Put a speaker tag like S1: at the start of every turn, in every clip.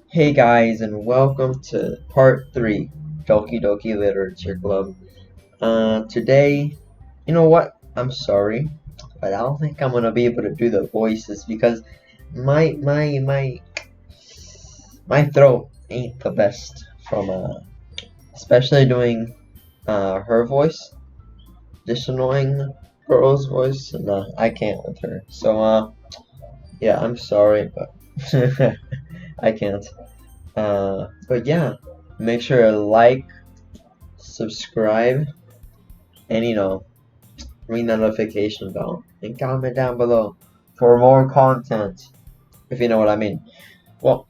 S1: Hey guys, and welcome to part 3, Doki Doki Literature Club. Today, you know what? I'm sorry, but I don't think I'm gonna be able to do the voices because my throat ain't the best from especially doing her voice, this annoying girl's voice, and I can't with her. So yeah, I'm sorry, but I can't. But yeah, make sure to like, subscribe, and ring the notification bell, and comment down below for more content, if you know what I mean. Well,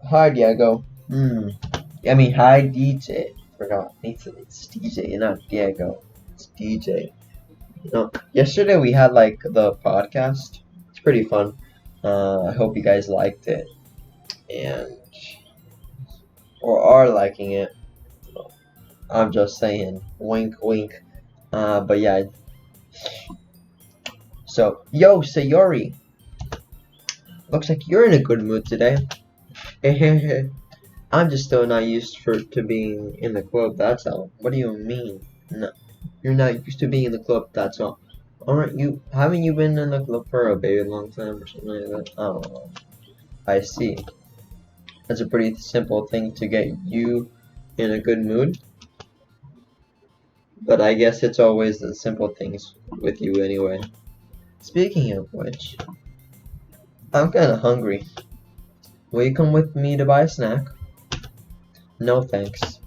S1: hi Diego. Hi DJ. Forgot. It's DJ, not Diego. It's DJ. Yesterday we had like the podcast. It's pretty fun. I hope you guys liked it and or are liking it. I'm just saying, wink, wink. But yeah. So, yo, Sayori, looks like you're in a good mood today. I'm just still not used to being in the club. That's all. What do you mean? No, you're not used to being in the club. That's all. Aren't you? Haven't you been in the club for a very long time or something like that? Oh, I see. That's a pretty simple thing to get you in a good mood. But I guess it's always the simple things with you anyway. Speaking of which, I'm kinda hungry. Will you come with me to buy a snack? No thanks.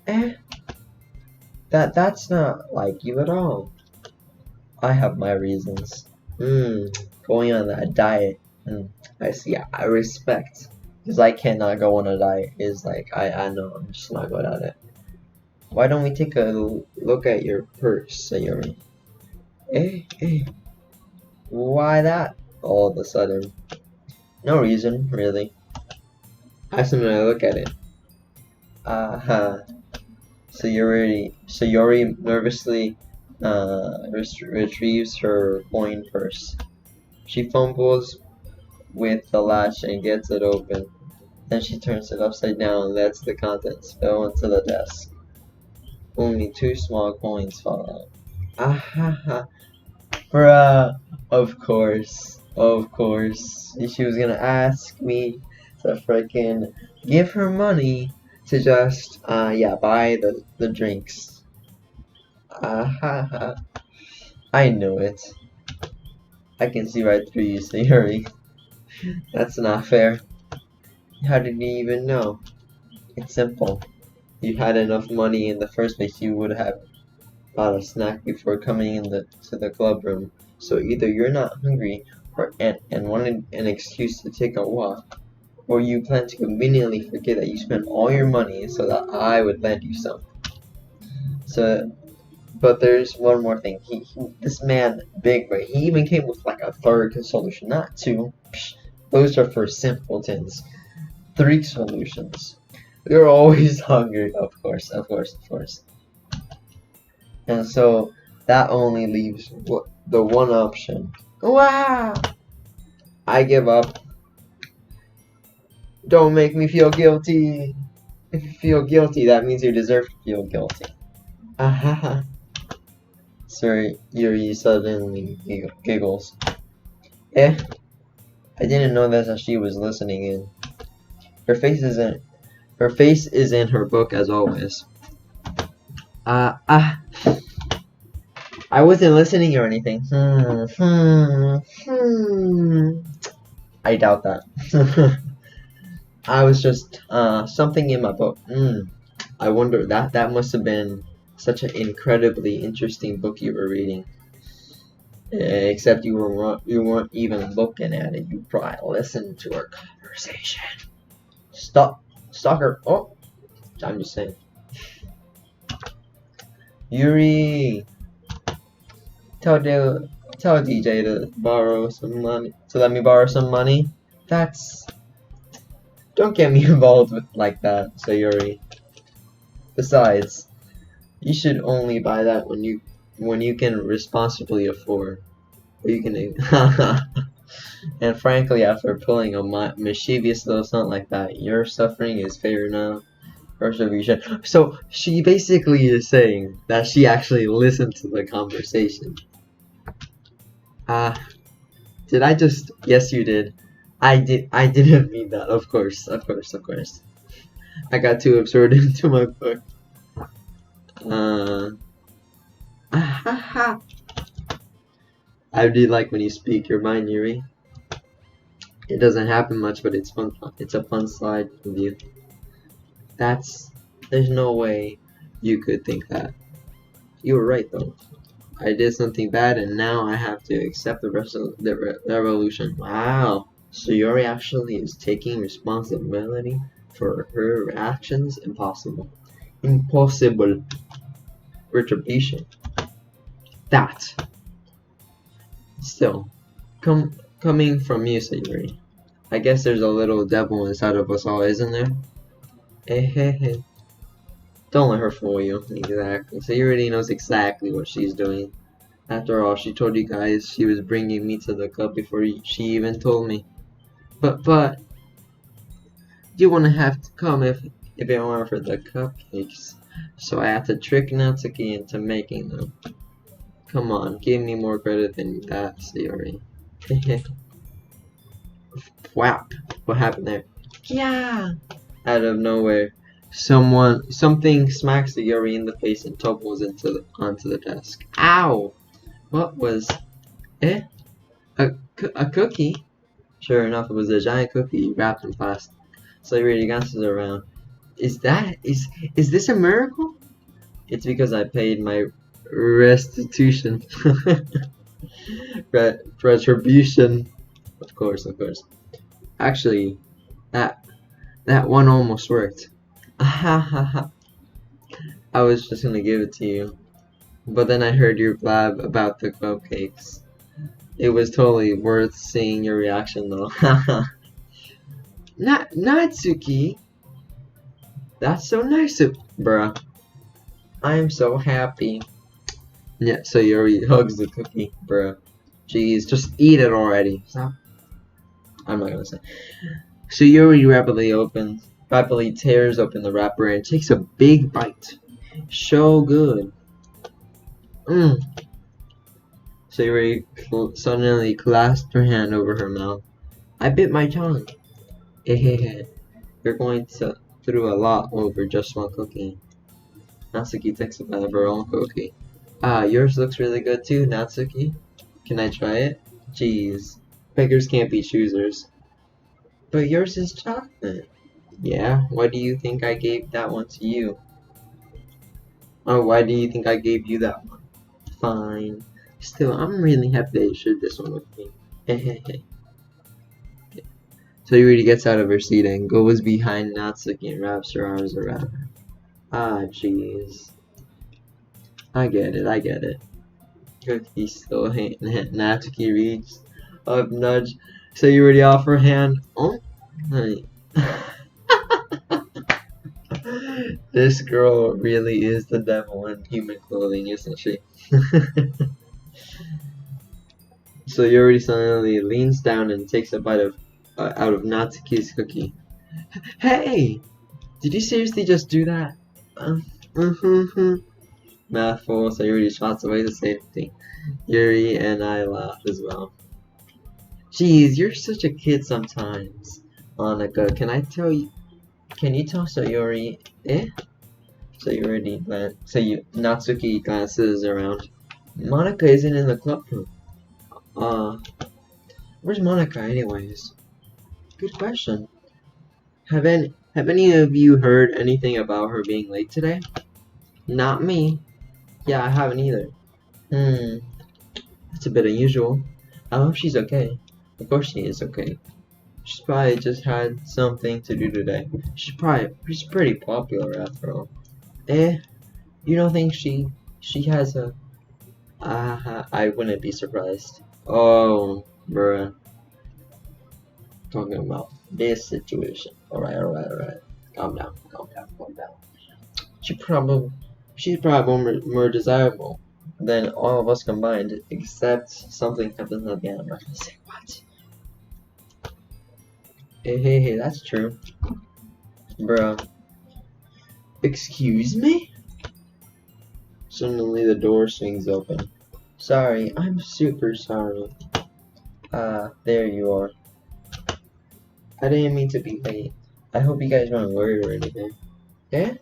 S1: Eh, that's not like you at all. I have my reasons. Going on that diet. I see. I respect. Because I cannot go on a diet. Is like, I know, I'm just not good at it. Why don't we take a look at your purse, Sayori? Eh. Why that? All of a sudden. No reason, really. I just want to look at it. Uh-huh. Sayori nervously retrieves her coin purse. She fumbles with the latch and gets it open. Then she turns it upside down and lets the contents spill into the desk. Only 2 small coins fall out. Ah, bruh. Of course. She was gonna ask me to freaking give her money to just, buy the drinks. Ah, I knew it. I can see right through you, Sayori. That's not fair. How did you even know? It's simple. If you had enough money in the first place, you would have bought a snack before coming to the club room. So either you're not hungry and wanted an excuse to take a walk, or you plan to conveniently forget that you spent all your money so that I would lend you some. So, but there's one more thing. This man, Big Ray, he even came with like a third solution, not two. Those are for simpletons. 3 solutions. You're always hungry, of course. And so that only leaves the one option. Wow! I give up. Don't make me feel guilty. If you feel guilty, that means you deserve to feel guilty. Ahaha. Sorry, Yuri suddenly giggles. I didn't know that she was listening in. Her face is in her book as always. I wasn't listening or anything. I doubt that. I was just something in my book. I wonder that must have been such an incredibly interesting book you were reading. Except you weren't even looking at it. You probably listened to our conversation. Stalker. Oh, I'm just saying. Yuri, tell DJ to borrow some money. To let me borrow some money. Don't get me involved with like that, Sayori. Besides, You should only buy that when you can responsibly afford. Or you can. And frankly, after pulling a mischievous little stunt like that, your suffering is fair enough. Retribution. So she basically is saying that she actually listened to the conversation. Did I just? Yes, you did. I did. I didn't mean that. Of course. Of course. Of course. I got too absorbed into my book. I do like when you speak your mind, Yuri. It doesn't happen much, but it's fun. It's a fun slide with you. There's no way you could think that. You were right though. I did something bad, and now I have to accept the rest of the revolution. Wow. Sayori actually is taking responsibility for her actions. Impossible. Impossible. Retribution. That. Still, coming from you, Sayori. I guess there's a little devil inside of us all, isn't there? Hey. Don't let her fool you. Exactly. Sayori knows exactly what she's doing. After all, she told you guys she was bringing me to the club before she even told me. But you wouldn't have to come if it weren't for the cupcakes. So I had to trick Natsuki into making them. Come on, give me more credit than that, Sayori. Whap! What happened there? Yeah! Out of nowhere, something smacks Sayori in the face and tumbles onto the desk. Ow! What was it? A cookie? Sure enough, it was a giant cookie wrapped in plastic. Sayori glances around. Is this a miracle? It's because I paid my restitution. Retribution. Of course. Actually, that one almost worked. I was just gonna give it to you. But then I heard your blab about the cupcakes. It was totally worth seeing your reaction though. Natsuki? That's so nice of bruh. I am so happy. Yeah, Sayori hugs the cookie, bruh. Jeez, just eat it already. Stop. I'm not gonna say. Sayori rapidly tears open the wrapper and takes a big bite. So good. Sayori suddenly clasped her hand over her mouth. I bit my tongue. You're going through a lot over just one cookie. Natsuki takes a bite of her own cookie. Yours looks really good too, Natsuki. Can I try it? Jeez. Beggars can't be choosers. But yours is chocolate. Yeah? Why do you think I gave that one to you? Oh, why do you think I gave you that one? Fine. Still, I'm really happy that you shared this one with me. Sayori gets out of her seat and goes behind Natsuki and wraps her arms around her. Jeez. I get it. Cookie still Natsuki reaches up, nudge. Sayori off her hand. Oh, honey. This girl really is the devil in human clothing, isn't she? Sayori suddenly leans down and takes a bite out of Natsuki's cookie. Hey! Did you seriously just do that? Mouthful, Sayori shots away the safety. Yuri and I laughed as well. Jeez, you're such a kid sometimes. Monica, can you tell Sayori, Natsuki glances around. Monica isn't in the club room. Where's Monica anyways? Good question. Have any of you heard anything about her being late today? Not me. Yeah, I haven't either. That's a bit unusual. I hope she's okay. Of course she is okay. She's probably just had something to do today. She's pretty popular after all. You don't think she has a... I wouldn't be surprised. Oh, bruh. Talking about this situation. Alright. Calm down. She She's probably more desirable than all of us combined, except something happens at the end. I'm not gonna say what. Hey, that's true. Bruh. Excuse me? Suddenly the door swings open. Sorry, I'm super sorry. There you are. I didn't mean to be late. I hope you guys weren't worried or anything. Yeah?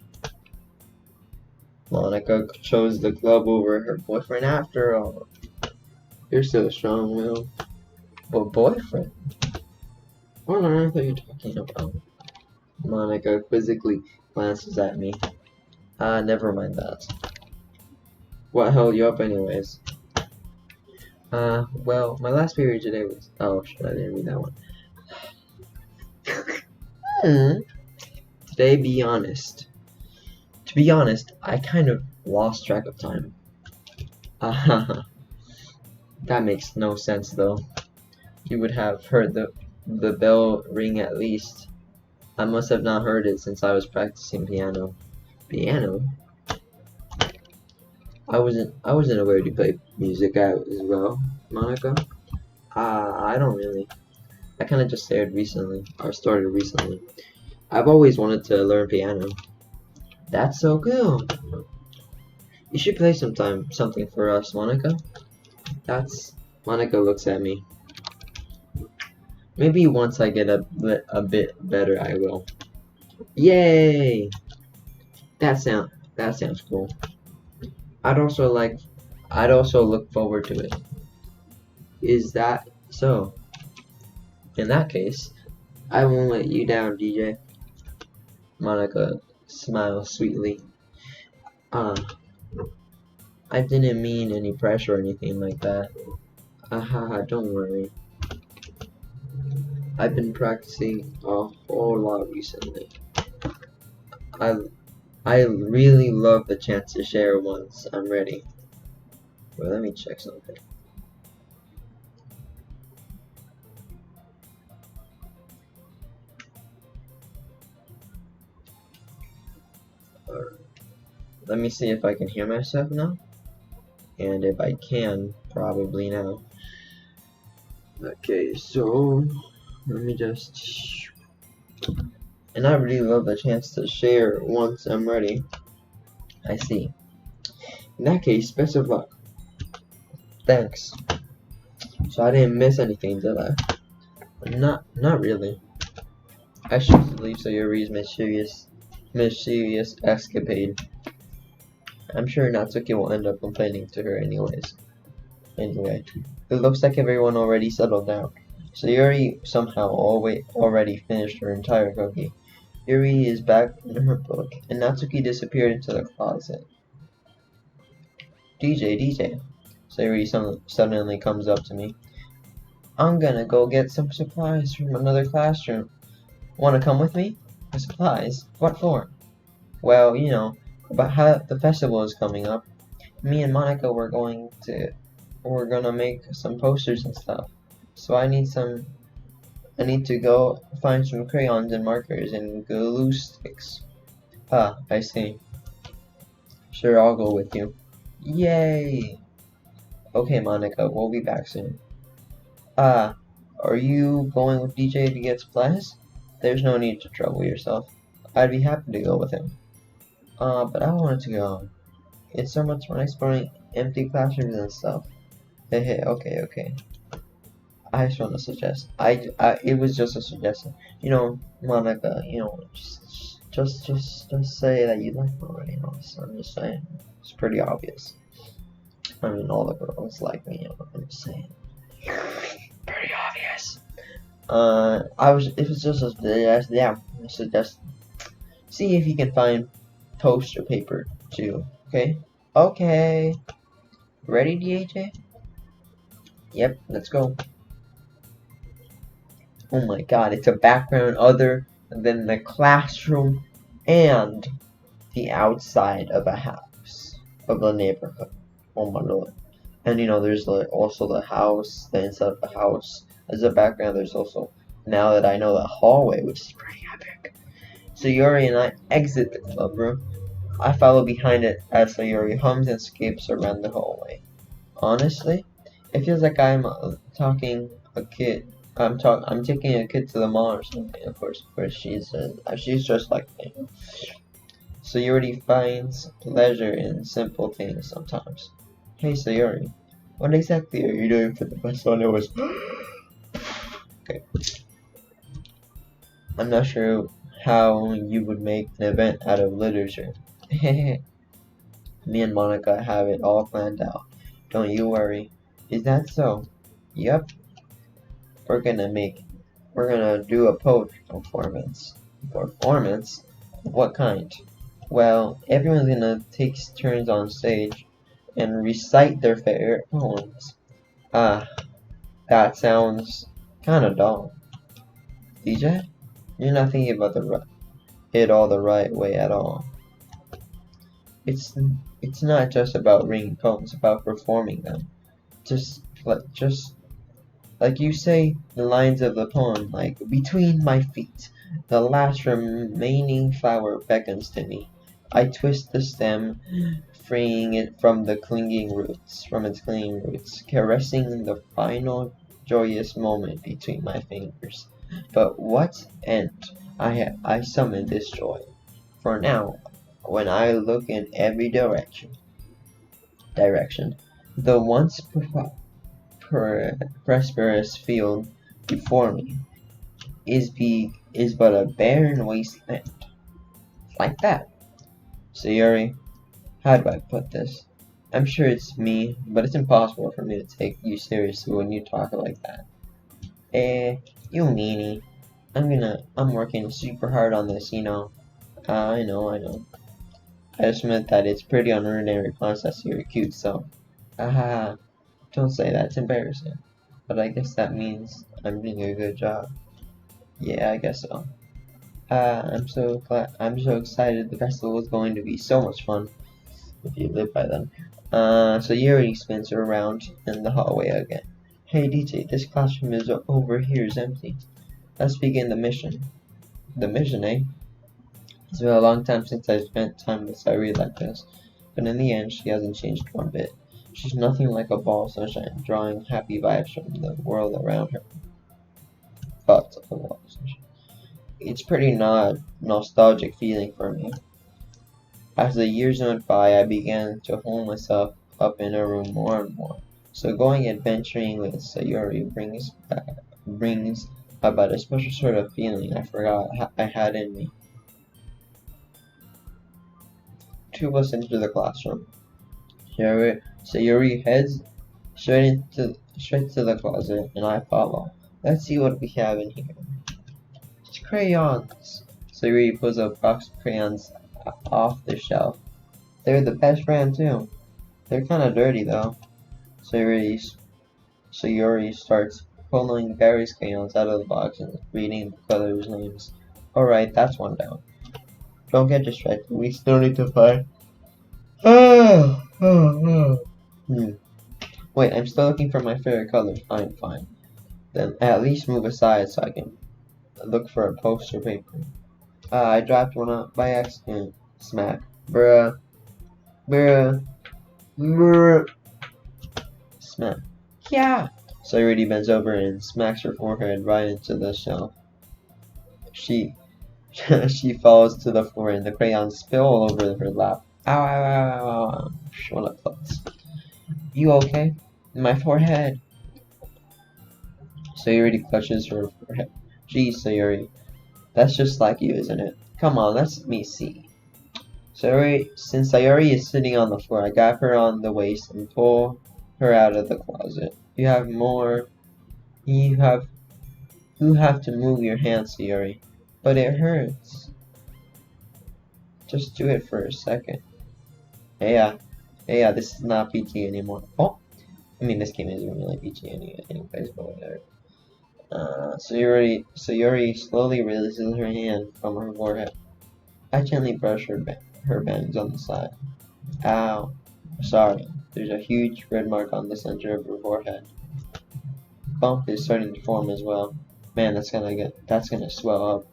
S1: Monica chose the club over her boyfriend after all. You're so strong-willed. But boyfriend? What on earth are you talking about? Monica quizzically glances at me. Never mind that. What held you up anyways? Well, my last period today was... Oh, shit, I didn't read that one. Today, be honest. To be honest, I kind of lost track of time. That makes no sense though. You would have heard the bell ring at least. I must have not heard it since I was practicing piano. Piano? I wasn't aware you played music as well, Monica. I don't really. I kinda just started recently. I've always wanted to learn piano. That's so cool. You should play something for us, Monica. Monica looks at me. Maybe once I get a bit better, I will. Yay! That sounds cool. I'd also look forward to it. Is that so? In that case, I won't let you down, DJ. Monica smiles sweetly. I didn't mean any pressure or anything like that. Don't worry. I've been practicing a whole lot recently. I really love the chance to share once I'm ready. Well, let me check something. Alright. Let me see if I can hear myself now. And if I can, probably now. Okay, so let me just... And I really love the chance to share once I'm ready. I see. In that case, best of luck. Thanks. So I didn't miss anything, did I? Not really. I should leave Sayori's mischievous escapade. I'm sure Natsuki will end up complaining to her anyways. Anyway, it looks like everyone already settled down. Sayori somehow already finished her entire cookie. Yuri is back in her book, and Natsuki disappeared into the closet. DJ, Sayori suddenly comes up to me. I'm gonna go get some supplies from another classroom. Wanna come with me? Supplies? What for? Well, you know, about how the festival is coming up. Me and Monica we're gonna make some posters and stuff. So I need to go find some crayons and markers and glue sticks. I see. Sure, I'll go with you. Yay! Okay, Monica, we'll be back soon. Are you going with DJ to get supplies? There's no need to trouble yourself. I'd be happy to go with him. But I wanted to go. It's so much fun exploring empty classrooms and stuff. Hey, okay. I just want to suggest. It was just a suggestion. You know, Monica. You know, just say that you like me already. I'm just saying. It's pretty obvious. I mean, all the girls like me. I'm just saying. Pretty obvious. It was just a suggestion. See if you can find toaster paper too. Okay. Okay. Ready, DHA? Yep. Let's go. Oh my god, it's a background other than the classroom and the outside of a house, of the neighborhood. Oh my lord. And you know, there's also the house, the inside of the house. As a background, there's also, now that I know, the hallway, which is pretty epic. So Yuri and I exit the club room. I follow behind it as Sayori hums and skips around the hallway. Honestly, it feels like I'm talking a kid. I'm taking a kid to the mall or something. Of course, she's just like me. Sayori finds pleasure in simple things sometimes. Hey Sayori, what exactly are you doing for the best one? It was okay. I'm not sure how you would make an event out of literature. Me and Monica have it all planned out. Don't you worry. Is that so? Yep. We're gonna make. We're gonna do a poetry performance. Performance? What kind? Well, everyone's gonna take turns on stage and recite their favorite poems. Ah, that sounds kinda dull. DJ? You're not thinking about it all the right way at all. It's it's not just about reading poems, it's about performing them. Just like you say the lines of the poem, like between my feet, the last remaining flower beckons to me. I twist the stem, freeing it from its clinging roots, caressing the final joyous moment between my fingers. But what end? I summon this joy. For now, when I look in every direction, the once prosperous field before me is but a barren wasteland. Like that. Sayori, how do I put this? I'm sure it's me, but it's impossible for me to take you seriously when you talk like that. Eh, you meanie. I'm working super hard on this, you know. I know. I just meant that it's pretty unordinary process you're cute, so. Ah, don't say that, it's embarrassing. But I guess that means I'm doing a good job. Yeah, I guess so. I'm so excited. The festival is going to be so much fun if you live by then. So Yuri spins her around in the hallway again. Hey DJ, this classroom is over here is empty. Let's begin the mission. The mission, eh? It's been a long time since I spent time with Sayori like this, but in the end, she hasn't changed one bit. She's nothing like a ball of sunshine, drawing happy vibes from the world around her. But a ball of sunshine. It's pretty nostalgic feeling for me. As the years went by, I began to hole myself up in a room more and more. So going adventuring with Sayori brings about a special sort of feeling I forgot I had in me. Two of us enter the classroom. Sayori heads straight to the closet, and I follow. Let's see what we have in here. It's crayons. Sayori pulls a box of crayons off the shelf. They're the best brand too. They're kinda dirty though. Sayori starts pulling various crayons out of the box and reading the colors' names. Alright, that's one down. Don't get distracted. We still need to find. Wait, I'm still looking for my favorite colors. Fine. Then at least move aside so I can look for a poster paper. I dropped one out by accident. Smack. Bruh. Smack. Yeah! Sayori bends over and smacks her forehead right into the shelf. She she falls to the floor and the crayons spill all over her lap. Ow. Shut up, close. You okay? My forehead. Sayori clutches her forehead. Geez, Sayori. That's just like you, isn't it? Come on, let me see. Since Sayori is sitting on the floor, I grab her on the waist and pull her out of the closet. You have to move your hands, Sayori. But it hurts. Just do it for a second. Hey, this is not PG anymore. Oh, I mean, this game isn't really PG anyways, but whatever. Sayori slowly releases her hand from her forehead. I gently brush her bangs on the side. Ow. Sorry. There's a huge red mark on the center of her forehead. Bump is starting to form as well. Man, that's gonna swell up.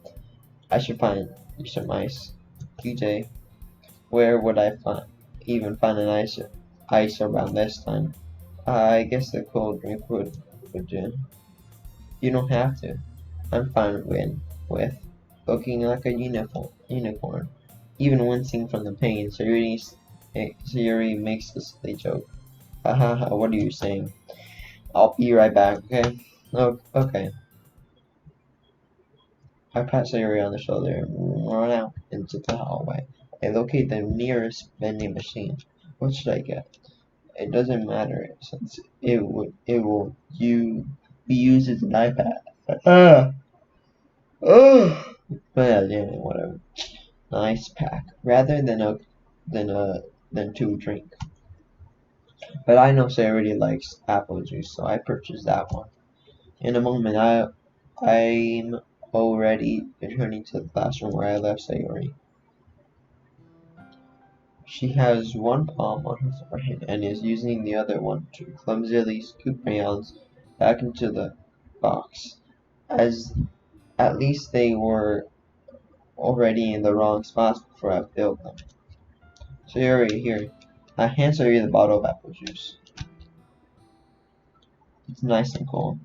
S1: I should find you some ice. DJ. Where would I even find an ice around this time? I guess a cold drink would do. You don't have to. I'm fine with looking like a unicorn. Even wincing from the pain, Sayori makes a silly joke. Ha ha ha, what are you saying? I'll be right back, okay? Oh, okay. I pat Sayori on the shoulder and run out into the hallway. I locate the nearest vending machine. What should I get? It doesn't matter since it will be used as an iPad. Ah, oh, but yeah, whatever. Nice pack, rather than two drink. But I know Sayori likes apple juice, so I purchased that one. In a moment, I'm already returning to the classroom where I left Sayori. She has one palm on her forehead and is using the other one to clumsily scoop crayons back into the box, as at least they were already in the wrong spots before I filled them. Sayori, here. I hand Sayori the bottle of apple juice. It's nice and cold.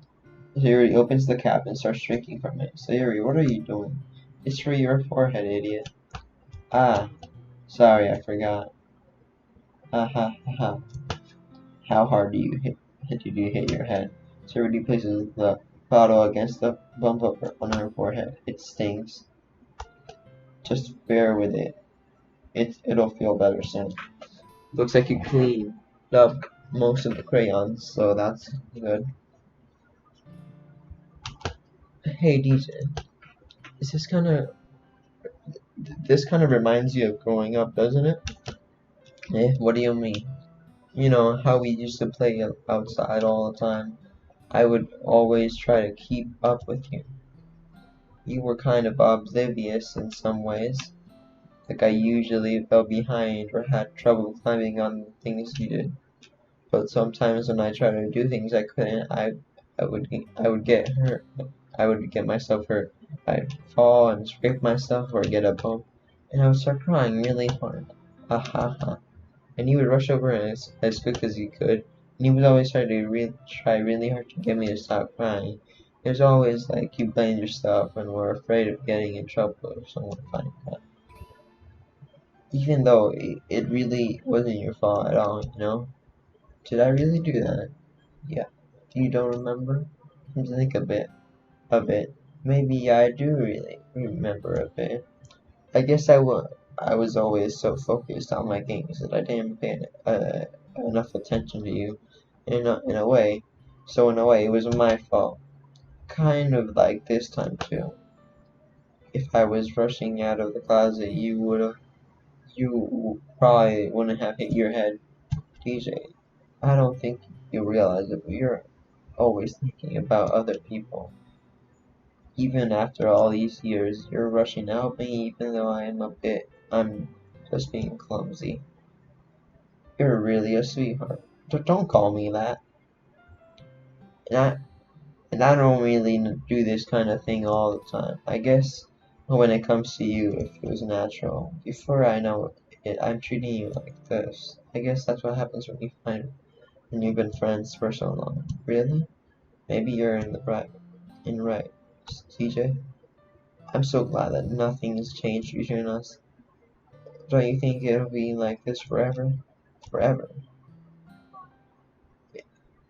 S1: Sayori opens the cap and starts drinking from it. Sayori, what are you doing? It's for your forehead, idiot. Ah, sorry, I forgot. Ha ha ha. How hard did you hit your head? Sayori places the bottle against the bump on her forehead. It stings. Just bear with it. It'll feel better soon. Looks like you cleaned up most of the crayons, so that's good. Hey DJ, is this kind of reminds you of growing up, doesn't it? Eh, what do you mean? You know how we used to play outside all the time. I would always try to keep up with you. You were kind of oblivious in some ways. Like I usually fell behind or had trouble climbing on the things you did. But sometimes when I tried to do things I couldn't, I would get hurt. I would get myself hurt. I'd fall and scrape myself or get a bump, and I would start crying really hard. Ha ha ha. And he would rush over as quick as he could, and he would always try really hard to get me to stop crying. It was always like you blamed yourself and were afraid of getting in trouble if someone found out. Even though it really wasn't your fault at all, you know? Did I really do that? Yeah. You don't remember? Think a bit. A bit. Maybe I do really remember a bit. I guess I was always so focused on my games that I didn't pay enough attention to you in a way. So in a way, it was my fault. Kind of like this time too. If I was rushing out of the closet, you probably wouldn't have hit your head. DJ, I don't think you realize it, but you're always thinking about other people. Even after all these years, you're rushing out me even though I'm just being clumsy. You're really a sweetheart. Don't call me that. And I, and I don't really do this kind of thing all the time. I guess when it comes to you, it feels natural. Before I know it, I'm treating you like this. I guess that's what happens when you've been friends for so long. Really? Maybe you're in right, CJ. I'm so glad that nothing has changed between us. Don't you think it'll be like this forever? Forever.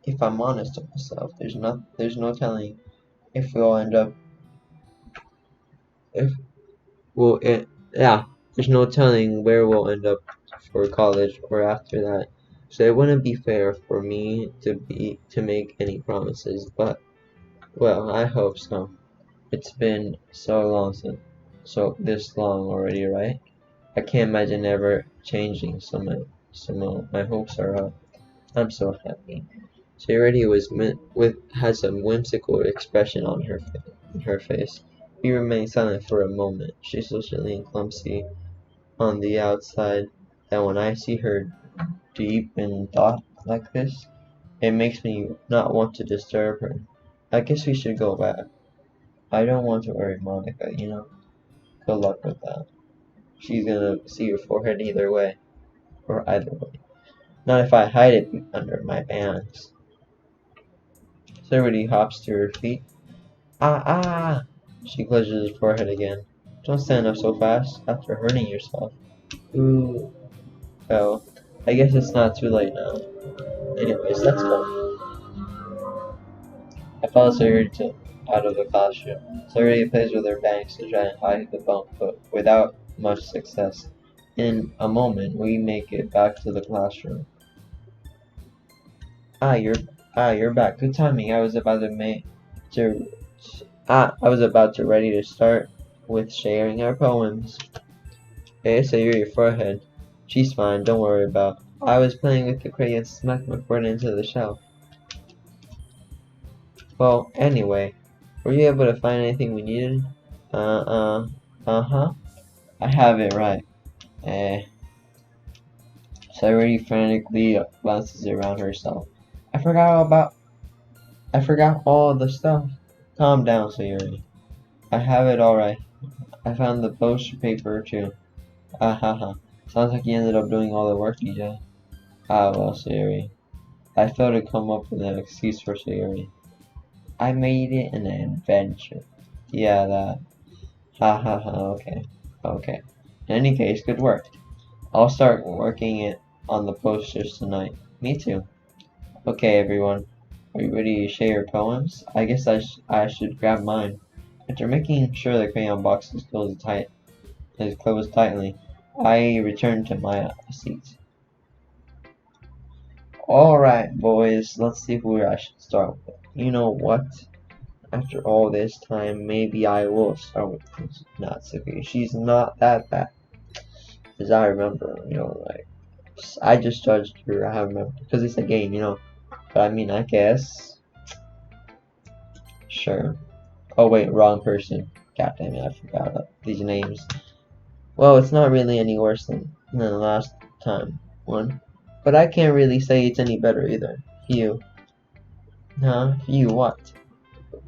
S1: If I'm honest with myself, there's no telling if we'll end up if well it yeah, there's no telling where we'll end up for college or after that. So it wouldn't be fair for me to make any promises, but well, I hope so. It's been so this long already, right? I can't imagine ever changing, my hopes are up. I'm so happy. Charity has a whimsical expression on her face. We remain silent for a moment. She's so silly and clumsy on the outside that when I see her deep in thought like this, it makes me not want to disturb her. I guess we should go back. I don't want to worry Monica, you know. Good luck with that. she's gonna see your forehead either way, or either way. Not if I hide it under my pants. Sayori hops to her feet. Ah, ah! She clutches her forehead again. Don't stand up so fast after hurting yourself. Ooh. Well, I guess it's not too late now. Anyways, let's go. I follow Sayori out of the classroom. Sayori plays with her bangs to try and hide the bump, but without much success. In a moment, we make it back to the classroom. Ah, you're back. Good timing. To I was about to ready to start with sharing our poems. Hey, Sayori, your forehead. She's fine. Don't worry about. I was playing with the crayon, smacked my forehead into the shelf. Well, anyway, were you able to find anything we needed? Uh-huh. I have it right. Eh. Sayori frantically glances around herself. I forgot all about. I forgot all the stuff. Calm down, Sayori. I have it all right. I found the poster paper too. Ah ha ha. Sounds like you ended up doing all the work, DJ. Ah well, Sayori. I failed to come up with an excuse for Sayori. I made it an adventure. Yeah, that. Ha ha ha, okay. Okay. In any case, good work. I'll start working it on the posters tonight. Me too. Okay, everyone. Are you ready to share your poems? I guess I should grab mine. After making sure the crayon box is closed tightly, I return to my seat. Alright, boys, let's see who I should start with. You know what? After all this time, maybe I will start with Natsuki. She's not that bad. As I remember, like, I just judged her, I remember. Because it's a game, But I mean, I guess. Sure. Oh, wait, wrong person. God damn it, I forgot these names. Well, it's not really any worse than the last time one. But I can't really say it's any better either. You. Huh? You what?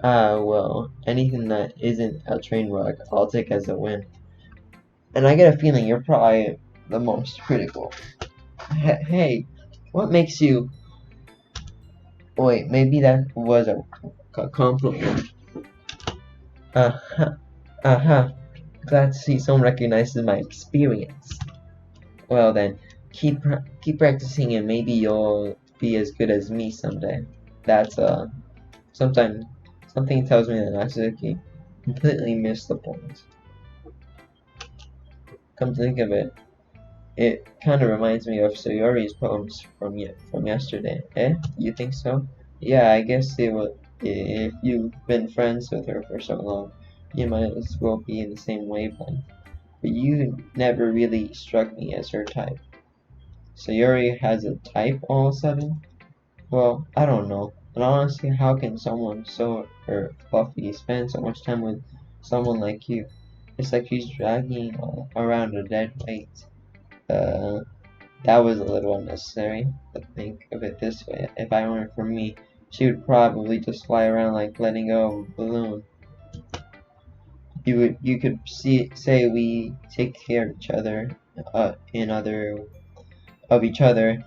S1: Well, anything that isn't a train wreck, I'll take as a win. And I get a feeling you're probably the most critical. Hey, what makes you... Wait, maybe that was a compliment. Uh-huh. Uh-huh. Glad to see someone recognizes my experience. Well then, keep practicing and maybe you'll be as good as me someday. That's, something tells me that Natsuki completely missed the point. Come to think of it, it kind of reminds me of Sayori's poems from yesterday. Eh? You think so? Yeah, I guess it would. If you've been friends with her for so long, you might as well be in the same wavelength. But you never really struck me as her type. Sayori has a type all of a sudden? Well, I don't know. But honestly, how can someone so fluffy spend so much time with someone like you? It's like she's dragging around a dead weight. Uh, that was a little unnecessary, but think of it this way. If I weren't for me, she would probably just fly around like letting go of a balloon. You could say we take care of each other, of each other,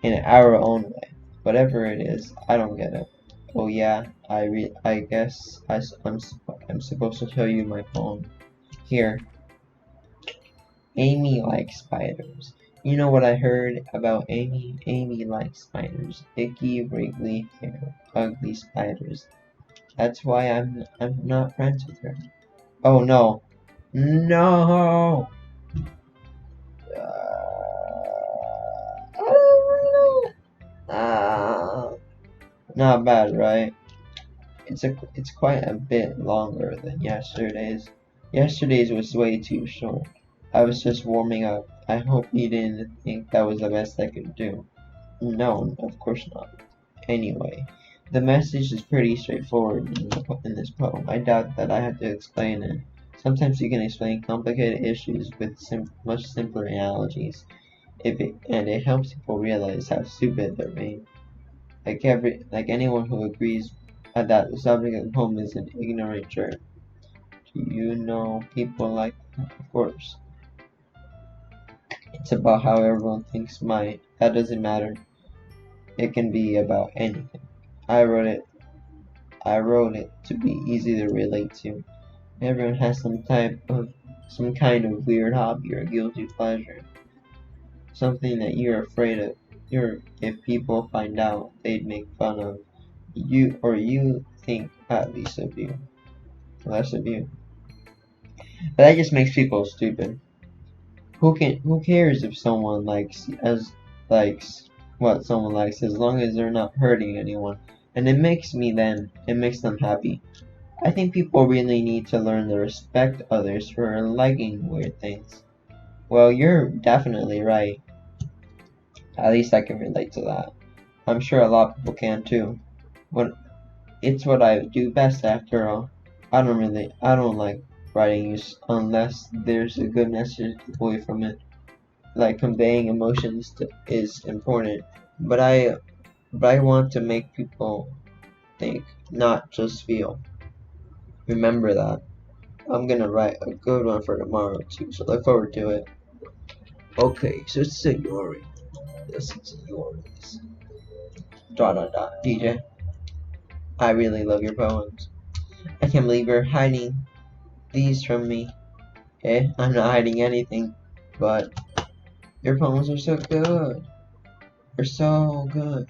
S1: in our own way. Whatever it is, I don't get it. Oh yeah, I guess I'm supposed to show you my poem. Here. Amy likes spiders. You know what I heard about Amy? Amy likes spiders. Icky, wriggly hair, ugly spiders. That's why I'm not friends with her. Oh no. No! Uh, not bad, right? It's quite a bit longer than yesterday's. Yesterday's was way too short. I was just warming up. I hope you didn't think that was the best I could do. No, of course not. Anyway, the message is pretty straightforward in this poem. I doubt that I have to explain it. Sometimes you can explain complicated issues with much simpler analogies, and it helps people realize how stupid they're being. Like anyone who agrees that the subject of the poem is an ignorant jerk. You know people like that, of course. It's about how everyone thinks mine. That doesn't matter. It can be about anything. I wrote it I wrote it to be easy to relate to. Everyone has some kind of weird hobby or guilty pleasure. Something that you're afraid of. If people find out, they'd make fun of you, or you think at least of you. Less of you. But that just makes people stupid. Who cares if someone likes what someone likes as long as they're not hurting anyone. And it makes them happy. I think people really need to learn to respect others for liking weird things. Well, you're definitely right. At least I can relate to that. I'm sure a lot of people can too. But it's what I do best after all. I don't like writing unless there's a good message away from it. Like conveying is important, but I want to make people think, not just feel. Remember that. I'm gonna write a good one for tomorrow too, so look forward to it. Okay, so Sayori. This is Sayori's. Dot dot dot. DJ, I really love your poems. I can't believe you're hiding these from me. I'm not hiding anything, but your poems are so good. They're so good.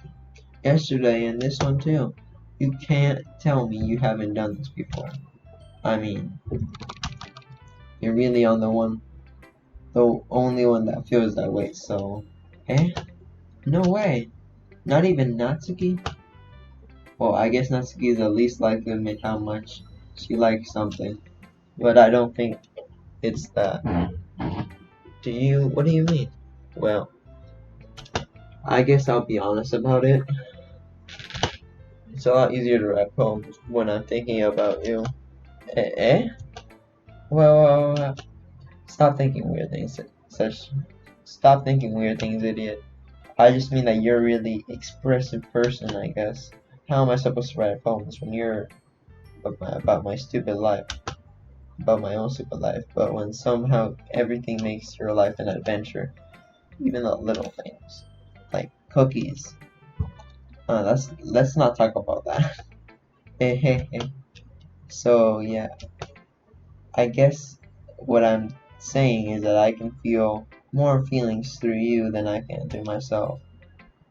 S1: Yesterday and this one too. You can't tell me you haven't done this before. I mean, you're really the only one that feels that way, so. No way. Not even Natsuki? Well, I guess Natsuki is the least likely to admit how much she likes something, but I don't think it's that. What do you mean? Well, I guess I'll be honest about it. It's a lot easier to write poems when I'm thinking about you. Eh? Well, stop thinking weird things, stop thinking weird things, idiot. I just mean that you're a really expressive person, I guess. How am I supposed to write poems when you're about my stupid life? About my own stupid life, but when somehow everything makes your life an adventure, even the little things, like cookies. Let's not talk about that. So yeah, I guess what I'm saying is that I can feel more feelings through you than I can through myself.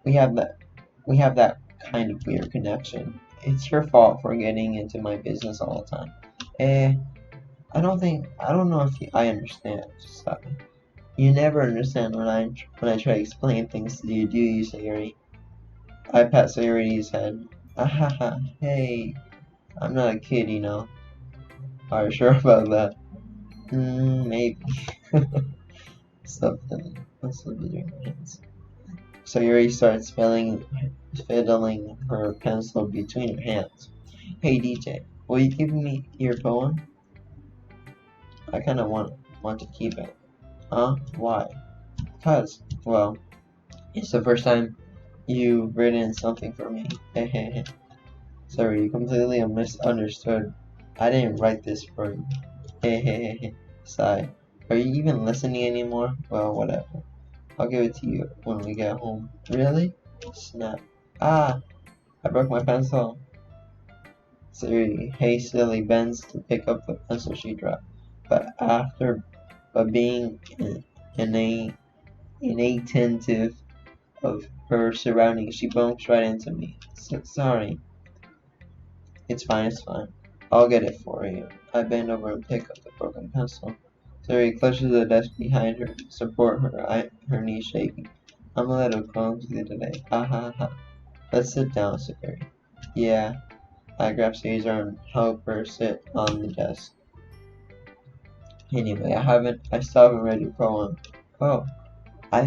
S1: We have that we have that kind of weird connection. It's your fault for getting into my business all the time. Eh, I don't know if I understand. Stop. You never understand when I try to explain things to you, do you, Sayori? I pat Sayori's head. Ahaha, hey, I'm not a kid, you know. Are you sure about that? Maybe. Something. What's the video hands? Sayori starts fiddling her pencil between her hands. Hey DJ, will you give me your poem? I kinda want to keep it. Huh? Why? Cause, well, it's the first time you've written something for me. Sorry, you completely misunderstood. I didn't write this for you. Sigh. Are you even listening anymore? Well, whatever. I'll give it to you when we get home. Really? Snap. Ah! I broke my pencil. Siri hastily bends to pick up the pencil she dropped, but being inattentive of her surroundings, she bumps right into me. Sorry. It's fine, it's fine. I'll get it for you. I bend over and pick up the broken pencil. Siri clutches the desk behind her, her knees shaking. I'm a little clumsy today. Ha ha ha. Let's sit down, Siri. Yeah. I grab Siri's arm and help her sit on the desk. Anyway, I still haven't read your poem. Oh,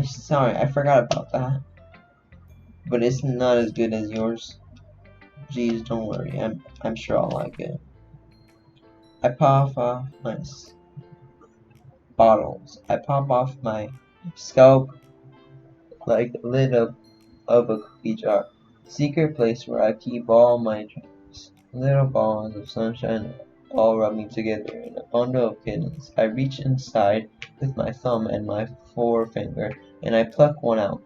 S1: sorry, I forgot about that. But it's not as good as yours. Geez, don't worry, I'm sure I'll like it. I pop off my I pop off my scalp like the lid of a cookie jar. Secret place where I keep all my dreams. Little balls of sunshine all rubbing together in a bundle of kittens. I reach inside with my thumb and my forefinger, and I pluck one out.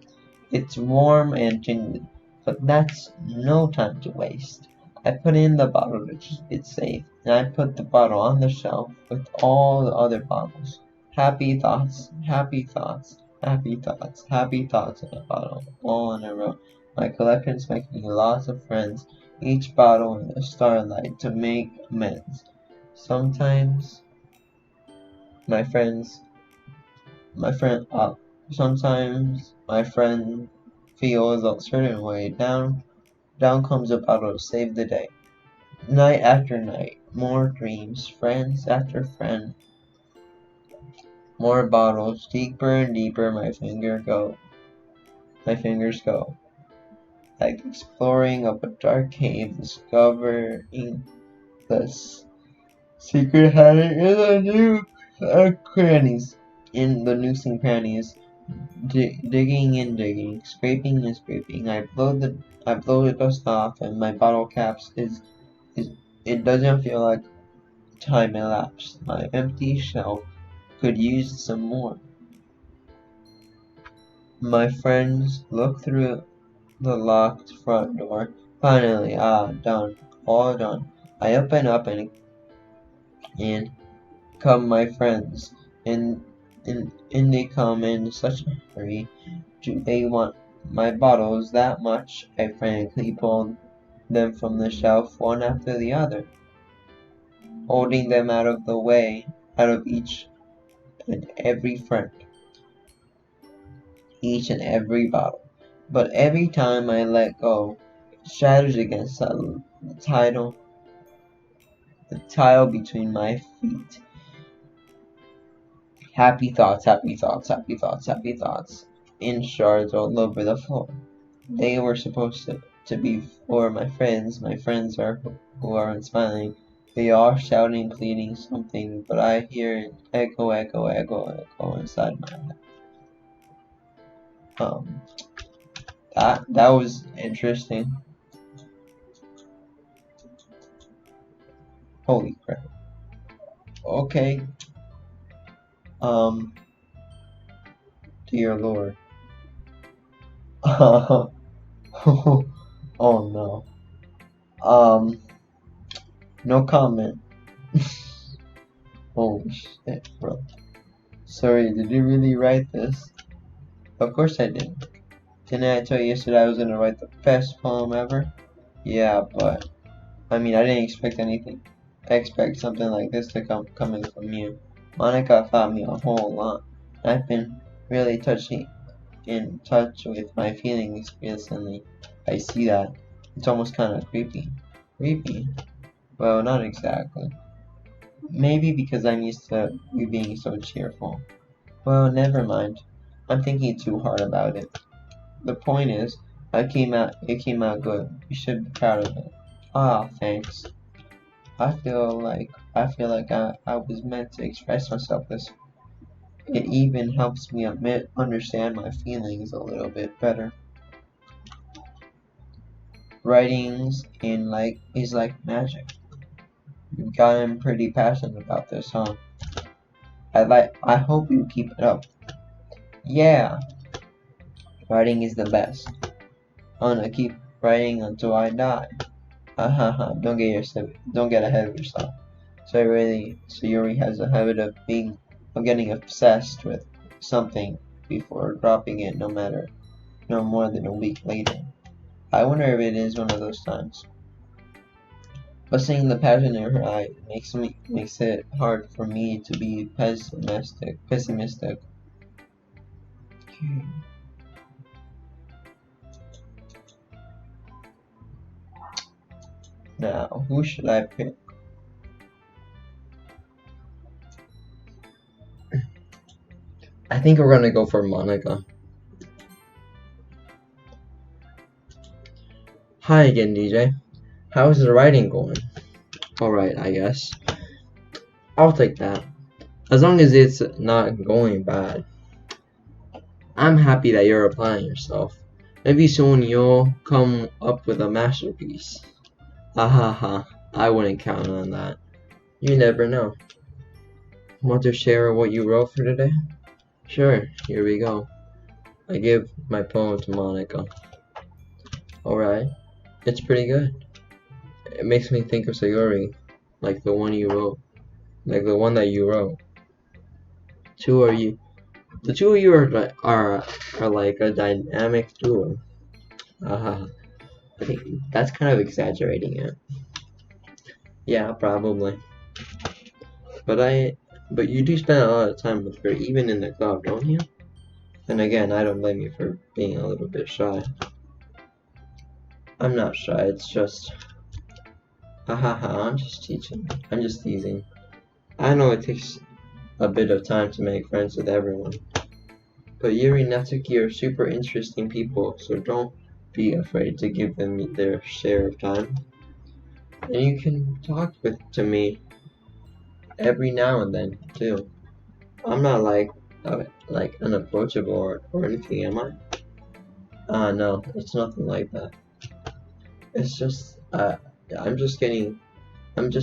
S1: It's warm and tingly, but that's no time to waste. I put in the bottle to keep it safe, and I put the bottle on the shelf with all the other bottles. Happy thoughts, happy thoughts, happy thoughts, happy thoughts in a bottle, all in a row. My collection's making lots of friends, each bottle in the starlight to make amends. Sometimes my friends my friend sometimes my friend feels a certain way. Down comes a bottle to save the day. Night after night, more dreams, friends after friend, more bottles, deeper and deeper my fingers go. Like exploring up a dark cave, discovering the secret hiding in the crannies. In the nooks and crannies, digging and digging, scraping and scraping. I blow the dust off, and my bottle caps is it doesn't feel like time elapsed. My empty shelf could use some more. My friends look through the locked front door. Finally, done, all done. I open up and in come my friends, and they come in such a hurry. Do they want my bottles that much? I frantically pulled them from the shelf one after the other, holding them out of the way, out of each and every friend, each and every bottle. But every time I let go, it shatters against tidal, the tile between my feet. Happy thoughts, happy thoughts, happy thoughts, happy thoughts, in shards all over the floor. They were supposed to be for my friends are who aren't smiling. They are shouting, pleading something, but I hear it echo, echo, echo, echo inside my head. Um, that was interesting. Holy crap. Okay. Um, dear Lord. Oh no. Um, no comment. Holy shit, bro. Sorry, did you really write this? Of course I did. Didn't I tell you yesterday I was gonna write the best poem ever? Yeah, but I mean I didn't expect anything. I expect something like this to coming from you. Monica taught me a whole lot. I've been really in touch with my feelings recently. I see that. It's almost kinda creepy. Creepy? Well, not exactly. Maybe because I'm used to you being so cheerful. Well, never mind. I'm thinking too hard about it. The point is, it came out good. You should be proud of it. Ah, thanks. I feel like I was meant to express myself this. It even helps me understand my feelings a little bit better. Writings is like magic. You've gotten pretty passionate about this, huh? I hope you keep it up. Yeah, writing is the best. I'm gonna keep writing until I die. Ha ha ha! Don't get ahead of yourself. Sayori has a habit of getting obsessed with something before dropping it, no more than a week later. I wonder if it is one of those times. But seeing the passion in her eye makes it hard for me to be pessimistic. Now, who should I pick? I think we're gonna go for Monica. Hi again, DJ. How's the writing going? Alright, I guess. I'll take that. As long as it's not going bad. I'm happy that you're applying yourself. Maybe soon you'll come up with a masterpiece. Ha ha ha. I wouldn't count on that. You never know. Want to share what you wrote for today? Sure, here we go. I give my poem to Monica. Alright, it's pretty good. It makes me think of Sayori, like the one you wrote, like the one that you wrote. Two are you? The two of you are like a dynamic duo. I think that's kind of exaggerating it. Yeah, probably. But you do spend a lot of time with her, even in the club, don't you? And again, I don't blame you for being a little bit shy. I'm not shy, it's just, I'm just teaching. I'm just teasing. I know it takes a bit of time to make friends with everyone. But Yuri and Natsuki are super interesting people, so don't be afraid to give them their share of time. And you can talk to me every now and then, too. I'm not like unapproachable or anything, am I? No, it's nothing like that. It's just, I'm just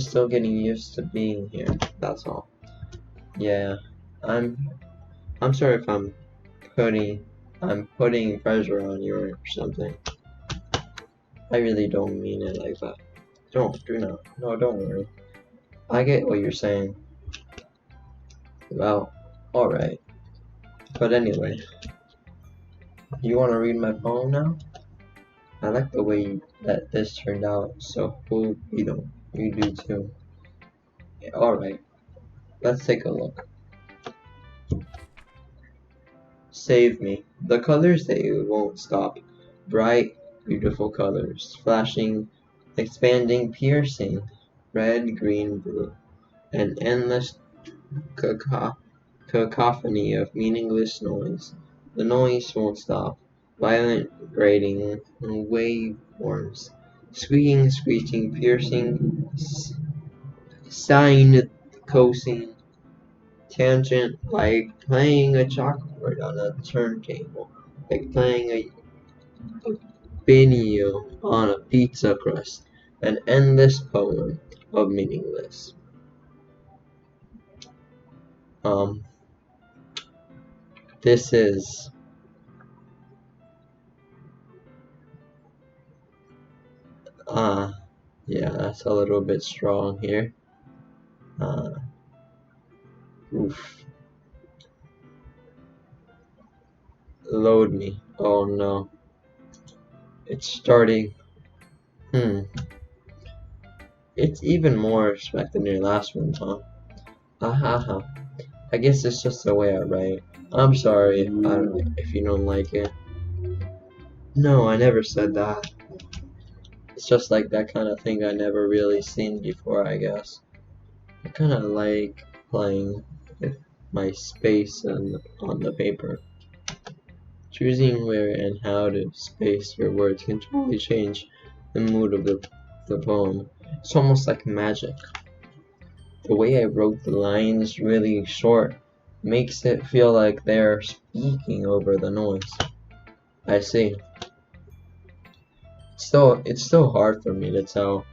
S1: still getting used to being here, that's all. Yeah, I'm sorry if I'm putting pressure on you or something. I really don't mean it like that. Don't worry. I get what you're saying. Well, alright. But anyway, you wanna read my poem now? I like the way that this turned out, so hope you do too. Yeah, alright, let's take a look. Save me. The colors they won't stop. Bright, beautiful colors. Flashing, expanding, piercing. Red, green, blue. An endless cacophony of meaningless noise. The noise won't stop. Violent grating waveforms. Squeaking, screeching, piercing, sighing, coasting, tangent, like playing a chalkboard on a turntable, like playing a video on a pizza crust, an endless poem of meaningless. This is yeah, that's a little bit strong here. Oof. Load me. Oh no. It's starting. It's even more respect than your last one, huh? I guess it's just the way I write. I'm sorry if you don't like it. No, I never said that. It's just like that kind of thing I never really seen before, I guess. I kind of like playing with my space on the paper. Choosing where and how to space your words can totally change the mood of the poem. It's almost like magic. The way I wrote the lines really short makes it feel like they're speaking over the noise. I see. It's still hard for me to tell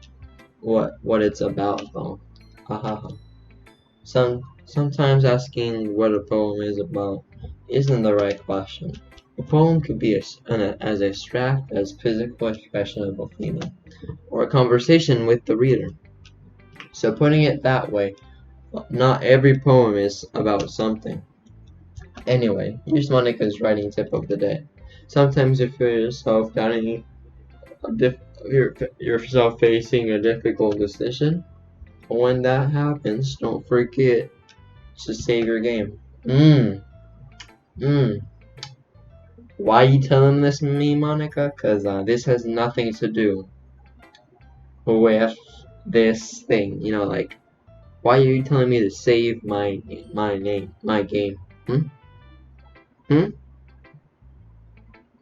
S1: what it's about though. Sometimes asking what a poem is about isn't the right question. A poem could be as abstract as physical expression of a feeling, or a conversation with the reader. So putting it that way, not every poem is about something. Anyway, here's Monica's writing tip of the day. Sometimes you feel yourself facing a difficult decision. When that happens, don't forget to save your game. Why are you telling this to me, Monica? Cause this has nothing to do with this thing. You know, like, why are you telling me to save my game?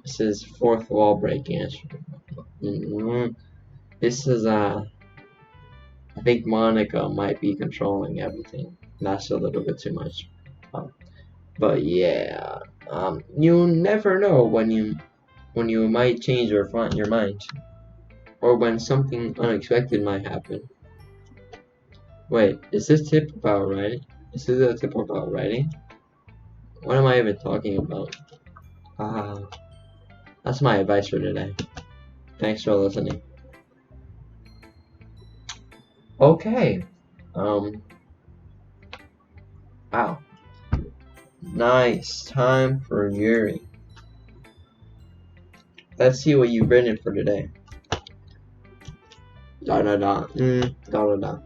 S1: This is fourth wall breaking. This is I think Monica might be controlling everything. That's a little bit too much. But yeah, you never know when you might change your mind, or when something unexpected might happen. Wait, is this tip about writing? Is this a tip about writing? What am I even talking about? Ah, that's my advice for today. Thanks for listening. Okay. Wow. Nice. Time for Yuri. Let's see what you've written for today. Da da da. Da da da.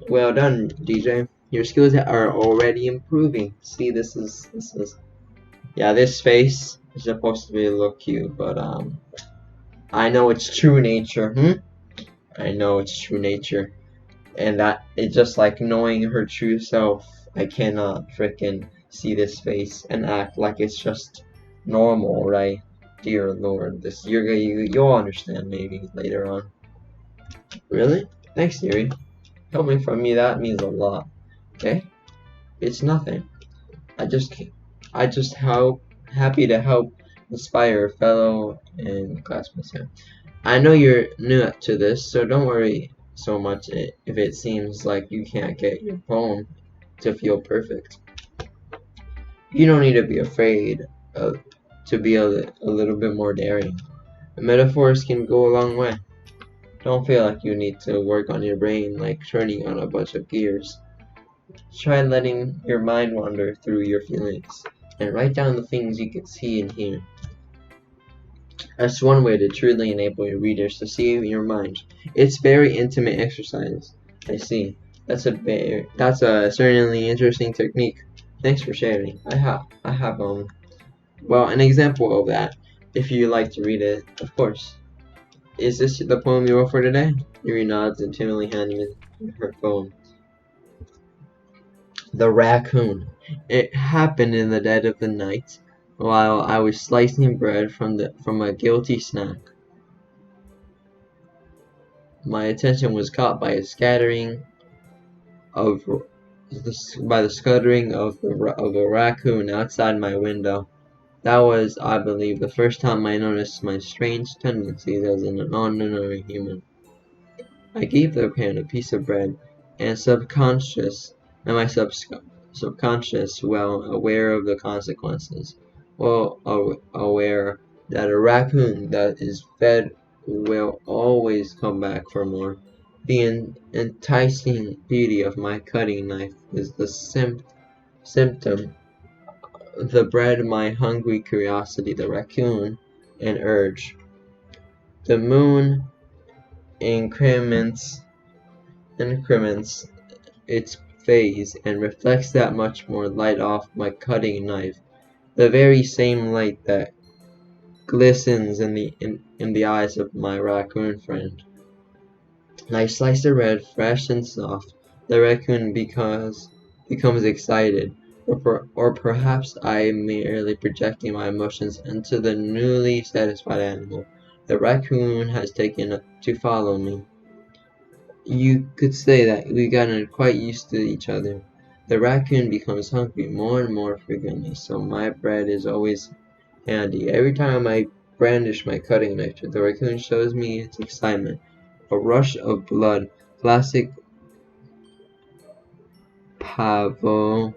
S1: Well done, DJ. Your skills are already improving. See, this is. Yeah, this face is supposed to be look cute, but I know its true nature. I know its true nature, and that it's just like knowing her true self. I cannot freaking see this face and act like it's just normal, right? Dear Lord, you'll understand maybe later on. Really? Thanks, Siri. Coming from me, that means a lot. Okay? It's nothing. I just how happy to help inspire fellow and classmates here. I know you're new to this, so don't worry so much if it seems like you can't get your poem to feel perfect. You don't need to be afraid to be a little bit more daring. The metaphors can go a long way. Don't feel like you need to work on your brain like turning on a bunch of gears. Try letting your mind wander through your feelings and write down the things you can see and hear. That's one way to truly enable your readers to see in your mind. It's very intimate exercise. I see. That's a certainly interesting technique. Thanks for sharing. I have well, an example of that. If you like to read it, of course. Is this the poem you wrote for today? Yuri nods and timidly handing me her poem. The Raccoon. It happened in the dead of the night, while I was slicing bread from a guilty snack. My attention was caught by the scuttering of a raccoon outside my window. That was, I believe, the first time I noticed my strange tendencies as an ordinary human. I gave the raccoon a piece of bread, and my subconscious, well aware of the consequences, aware that a raccoon that is fed will always come back for more. The enticing beauty of my cutting knife is the symptom. The bread, my hungry curiosity, the raccoon, an urge. The moon increments its phase and reflects that much more light off my cutting knife, the very same light that glistens in the eyes of my raccoon friend. I slice the bread fresh and soft. The raccoon becomes excited, or perhaps I am merely projecting my emotions into the newly satisfied animal. The raccoon has taken to follow me. You could say that we've gotten quite used to each other. The raccoon becomes hungry more and more frequently, so my bread is always handy. Every time I brandish my cutting knife, the raccoon shows me its excitement. A rush of blood, classic Pavlovian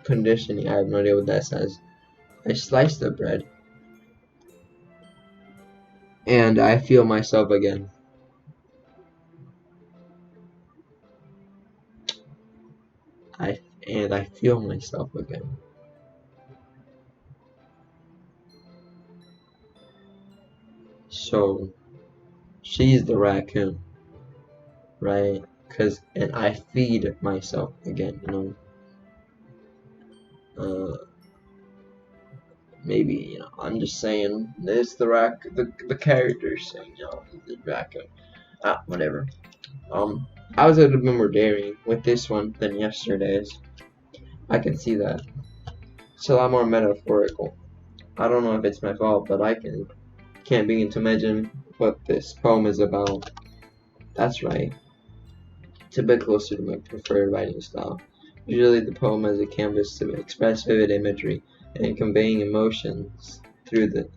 S1: conditioning. I have no idea what that says. I slice the bread, and I feel myself again. I feel myself again. So, she's the raccoon, right? And I feed myself again, maybe, I'm just saying, it's the character saying, the raccoon. Whatever. I was a little bit more daring with this one than yesterday's. I can see that. It's a lot more metaphorical. I don't know if it's my fault, but I can't begin to imagine what this poem is about. That's right. It's a bit closer to my preferred writing style. Usually the poem is a canvas to express vivid imagery and conveying emotions through them.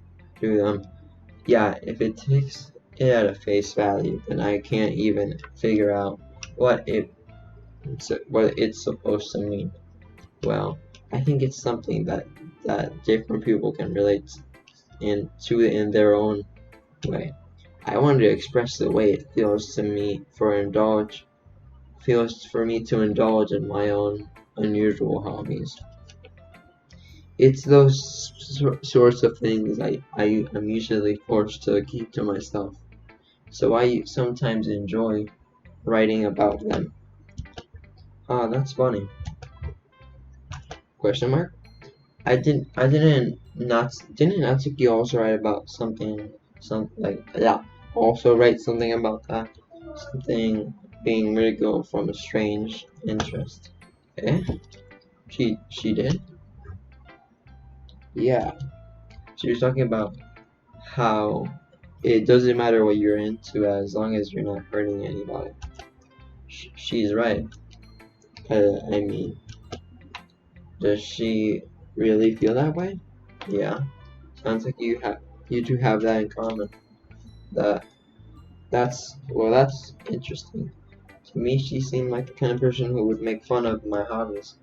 S1: Yeah, if it takes it at a face value, then I can't even figure out what it's supposed to mean. Well, I think it's something that different people can relate in their own way. I wanted to express the way it feels to me feels for me to indulge in my own unusual hobbies. It's those sorts of things I'm usually forced to keep to myself. So I sometimes enjoy writing about them. Ah, that's funny. Question mark? Didn't Natsuki also write about also write something about that? Something being ridiculed from a strange interest. Eh? She did? Yeah. She was talking about how it doesn't matter what you're into as long as you're not hurting anybody. She's right. I mean, does she really feel that way? Yeah. Sounds like you two have that in common. That that's interesting. To me, she seemed like the kind of person who would make fun of my hobbies.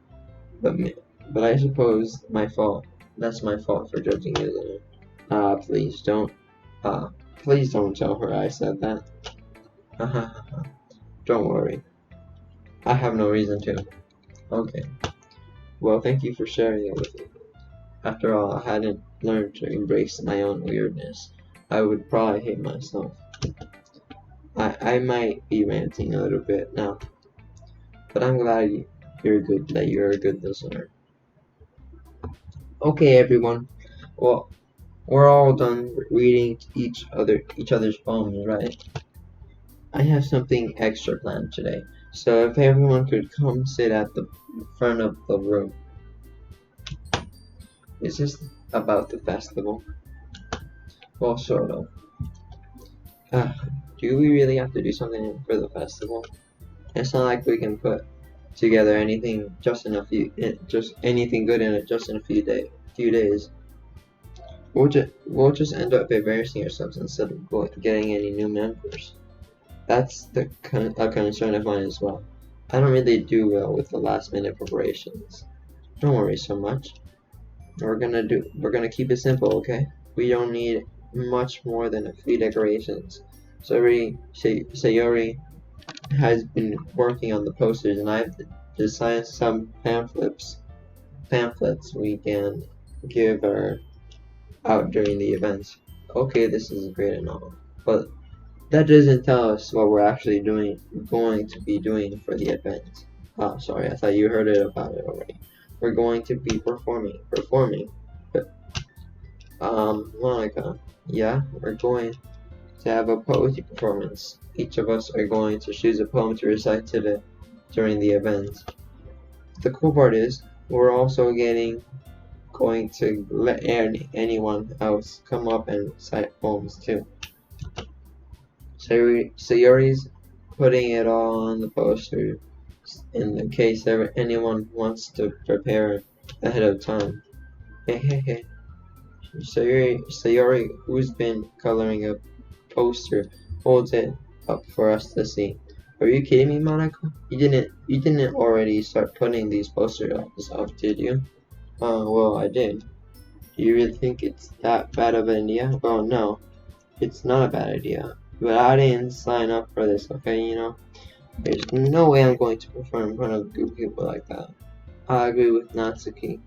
S1: But me, but I suppose my fault. That's my fault for judging, isn't it? Please don't. Please don't tell her I said that. Don't worry. I have no reason to. Okay. Well, thank you for sharing it with me. After all, I hadn't learned to embrace my own weirdness. I would probably hate myself. I might be ranting a little bit now, but I'm glad you're a good listener. Okay, everyone. Well, we're all done reading each other's poems, right? I have something extra planned today, so if everyone could come sit at the front of the room. Is this about the festival? Well, sort of. Uh, do we really have to do something for the festival? It's not like we can put together anything just anything good in it just in a few days. We'll just end up embarrassing ourselves instead of getting any new members. That's a concern of mine as well. I don't really do well with the last minute preparations. Don't worry so much. We're gonna keep it simple, okay? We don't need much more than a few decorations. Sayori has been working on the posters, and I've designed some pamphlets we can give her out during the events. Okay, this is great and all, but that doesn't tell us what we're actually going to be doing for the event. Oh, sorry, I thought you heard about it already. We're going to be performing. But, Monica, yeah, we're going to have a poetry performance. Each of us are going to choose a poem to recite during the event. The cool part is, we're also going to let anyone else come up and recite poems too. Sayori's putting it all on the poster in the case anyone wants to prepare ahead of time. Hey. Sayori, who's been coloring a poster, holds it up for us to see. Are you kidding me, Monica? You didn't already start putting these posters up, did you? Well, I did. Do you really think it's that bad of an idea? Well, no, it's not a bad idea. But I didn't sign up for this, okay, you know? There's no way I'm going to perform in front of a group of people like that. I agree with Natsuki.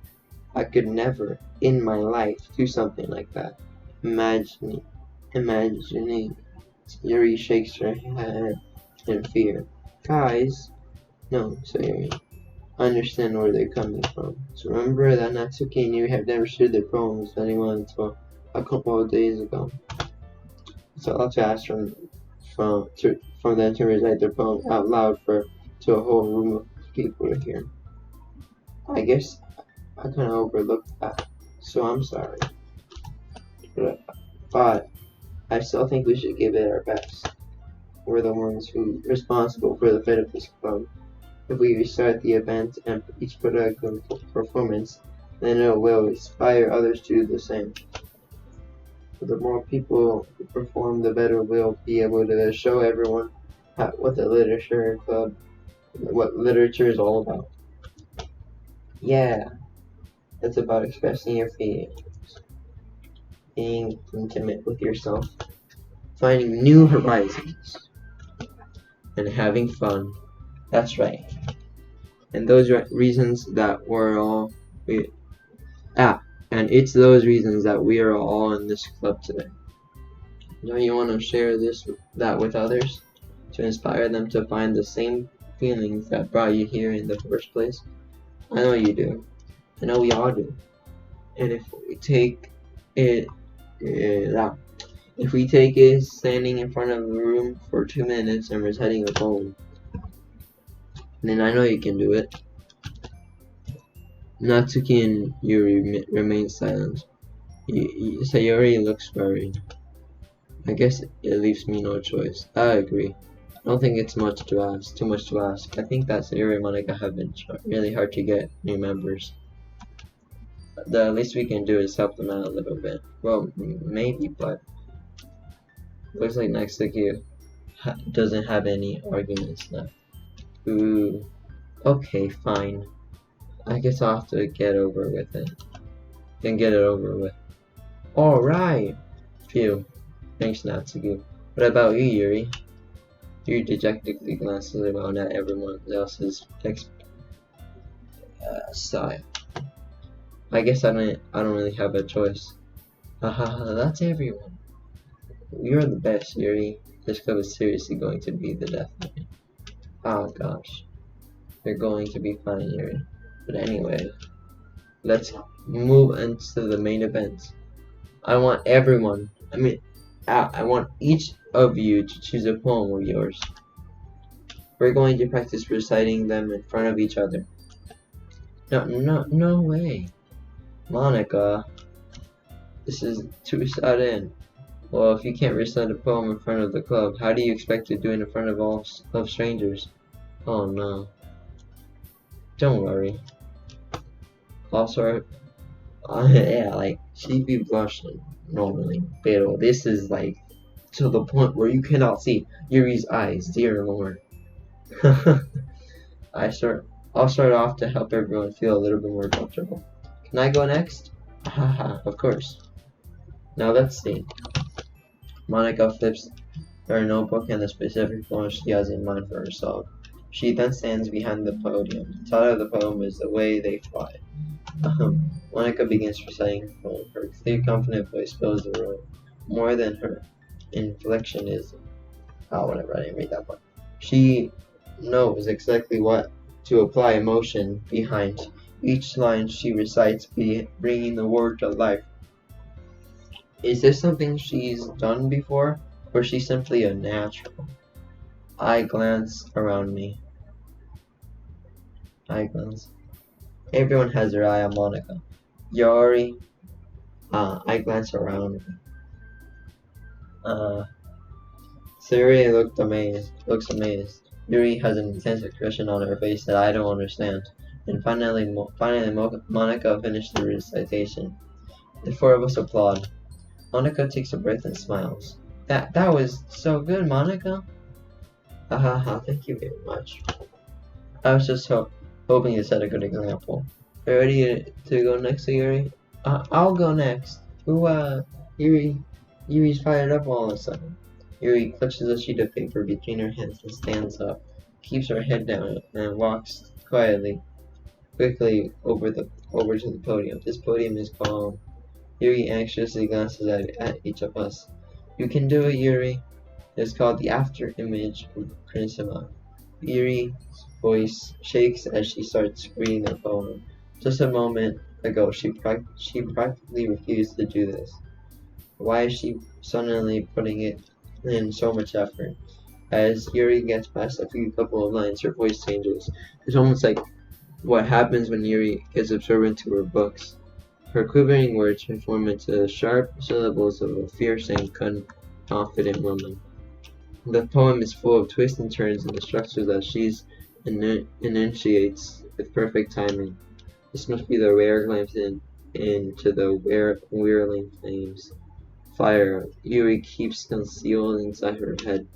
S1: I could never, in my life, do something like that. Imagining. Yuri shakes her head in fear. Guys, no, Sayori. I understand where they're coming from. So remember that Natsuki and you have never shared their poems with anyone until a couple of days ago. So I'll to ask from them to recite their poem out loud to a whole room of people to hear. I guess I kind of overlooked that, so I'm sorry. But I still think we should give it our best. We're the ones who are responsible for the fate of this club. If we restart the event and each put a good performance, then it will inspire others to do the same. The more people who perform, the better we'll be able to show everyone what the literature club, what literature is all about. Yeah, it's about expressing your feelings, being intimate with yourself, finding new horizons, and having fun. That's right. And those reasons that and it's those reasons that we are all in this club today. Don't you want to share that with others to inspire them to find the same feelings that brought you here in the first place? I know you do. I know we all do. And if we take it, if we take it standing in front of a room for 2 minutes and reciting a poem, then I know you can do it. Natsuki and Yuri remain silent. Sayori looks worried. I guess it leaves me no choice. I agree. I don't think it's too much to ask. I think that Sayori and Monica have been really hard to get new members. The least we can do is help them out a little bit. Well, maybe, but looks like Natsuki doesn't have any arguments left. Ooh. Okay, fine. I guess I'll have to get over with it. Then get it over with. Alright! Phew. Thanks, Natsuki. What about you, Yuri? Yuri dejectedly glances around at everyone else's style. I guess I don't really have a choice. Haha, that's everyone. You're the best, Yuri. This club is seriously going to be the death of me. Oh gosh. You're going to be fine, Yuri. But anyway, let's move into the main event. I want each of you to choose a poem of yours. We're going to practice reciting them in front of each other. No way. Monica, this is too sudden. Well, if you can't recite a poem in front of the club, how do you expect to do it in front of all of strangers? Oh no. Don't worry. Also, yeah, like, she'd be blushing normally, but this is like to the point where you cannot see Yuri's eyes, dear lord. I'll start off to help everyone feel a little bit more comfortable. Can I go next? Haha, of course. Now let's see. Monica flips her notebook and the specific poem she has in mind for herself. She then stands behind the podium. The title of the poem is The Way They Fly. Monica begins reciting the poem. Her clear, confident voice fills the room. More than her inflection is... Oh, whatever, I didn't read that part. She knows exactly what to apply emotion behind each line she recites, bringing the word to life. Is this something she's done before, or is she simply a natural? I glance around me. Everyone has their eye on Monica. Yori. I glance around me. Sayori looks amazed. Yuri has an intense expression on her face that I don't understand. And finally, Monica finished the recitation. The four of us applaud. Monica takes a breath and smiles. That was so good, Monica. Thank you very much. I was just hoping to set a good example. Are you ready to go next, Sayori? I'll go next. Ooh, Yuri's fired up all of a sudden. Yuri clutches a sheet of paper between her hands and stands up, keeps her head down, and walks quickly over to the podium. This podium is calm. Yuri anxiously glances at each of us. You can do it, Yuri. It's called the after image of Princima. Yuri's voice shakes as she starts reading the poem. Just a moment ago, she practically refused to do this. Why is she suddenly putting it in so much effort? As Yuri gets past a couple of lines, her voice changes. It's almost like what happens when Yuri gets absorbed into her books. Her quivering words transform into the sharp syllables of a fierce and confident woman. The poem is full of twists and turns in the structure that she enunciates with perfect timing. This must be the rare glimpse into the whirling flames. Fire Yuri keeps concealed inside her head.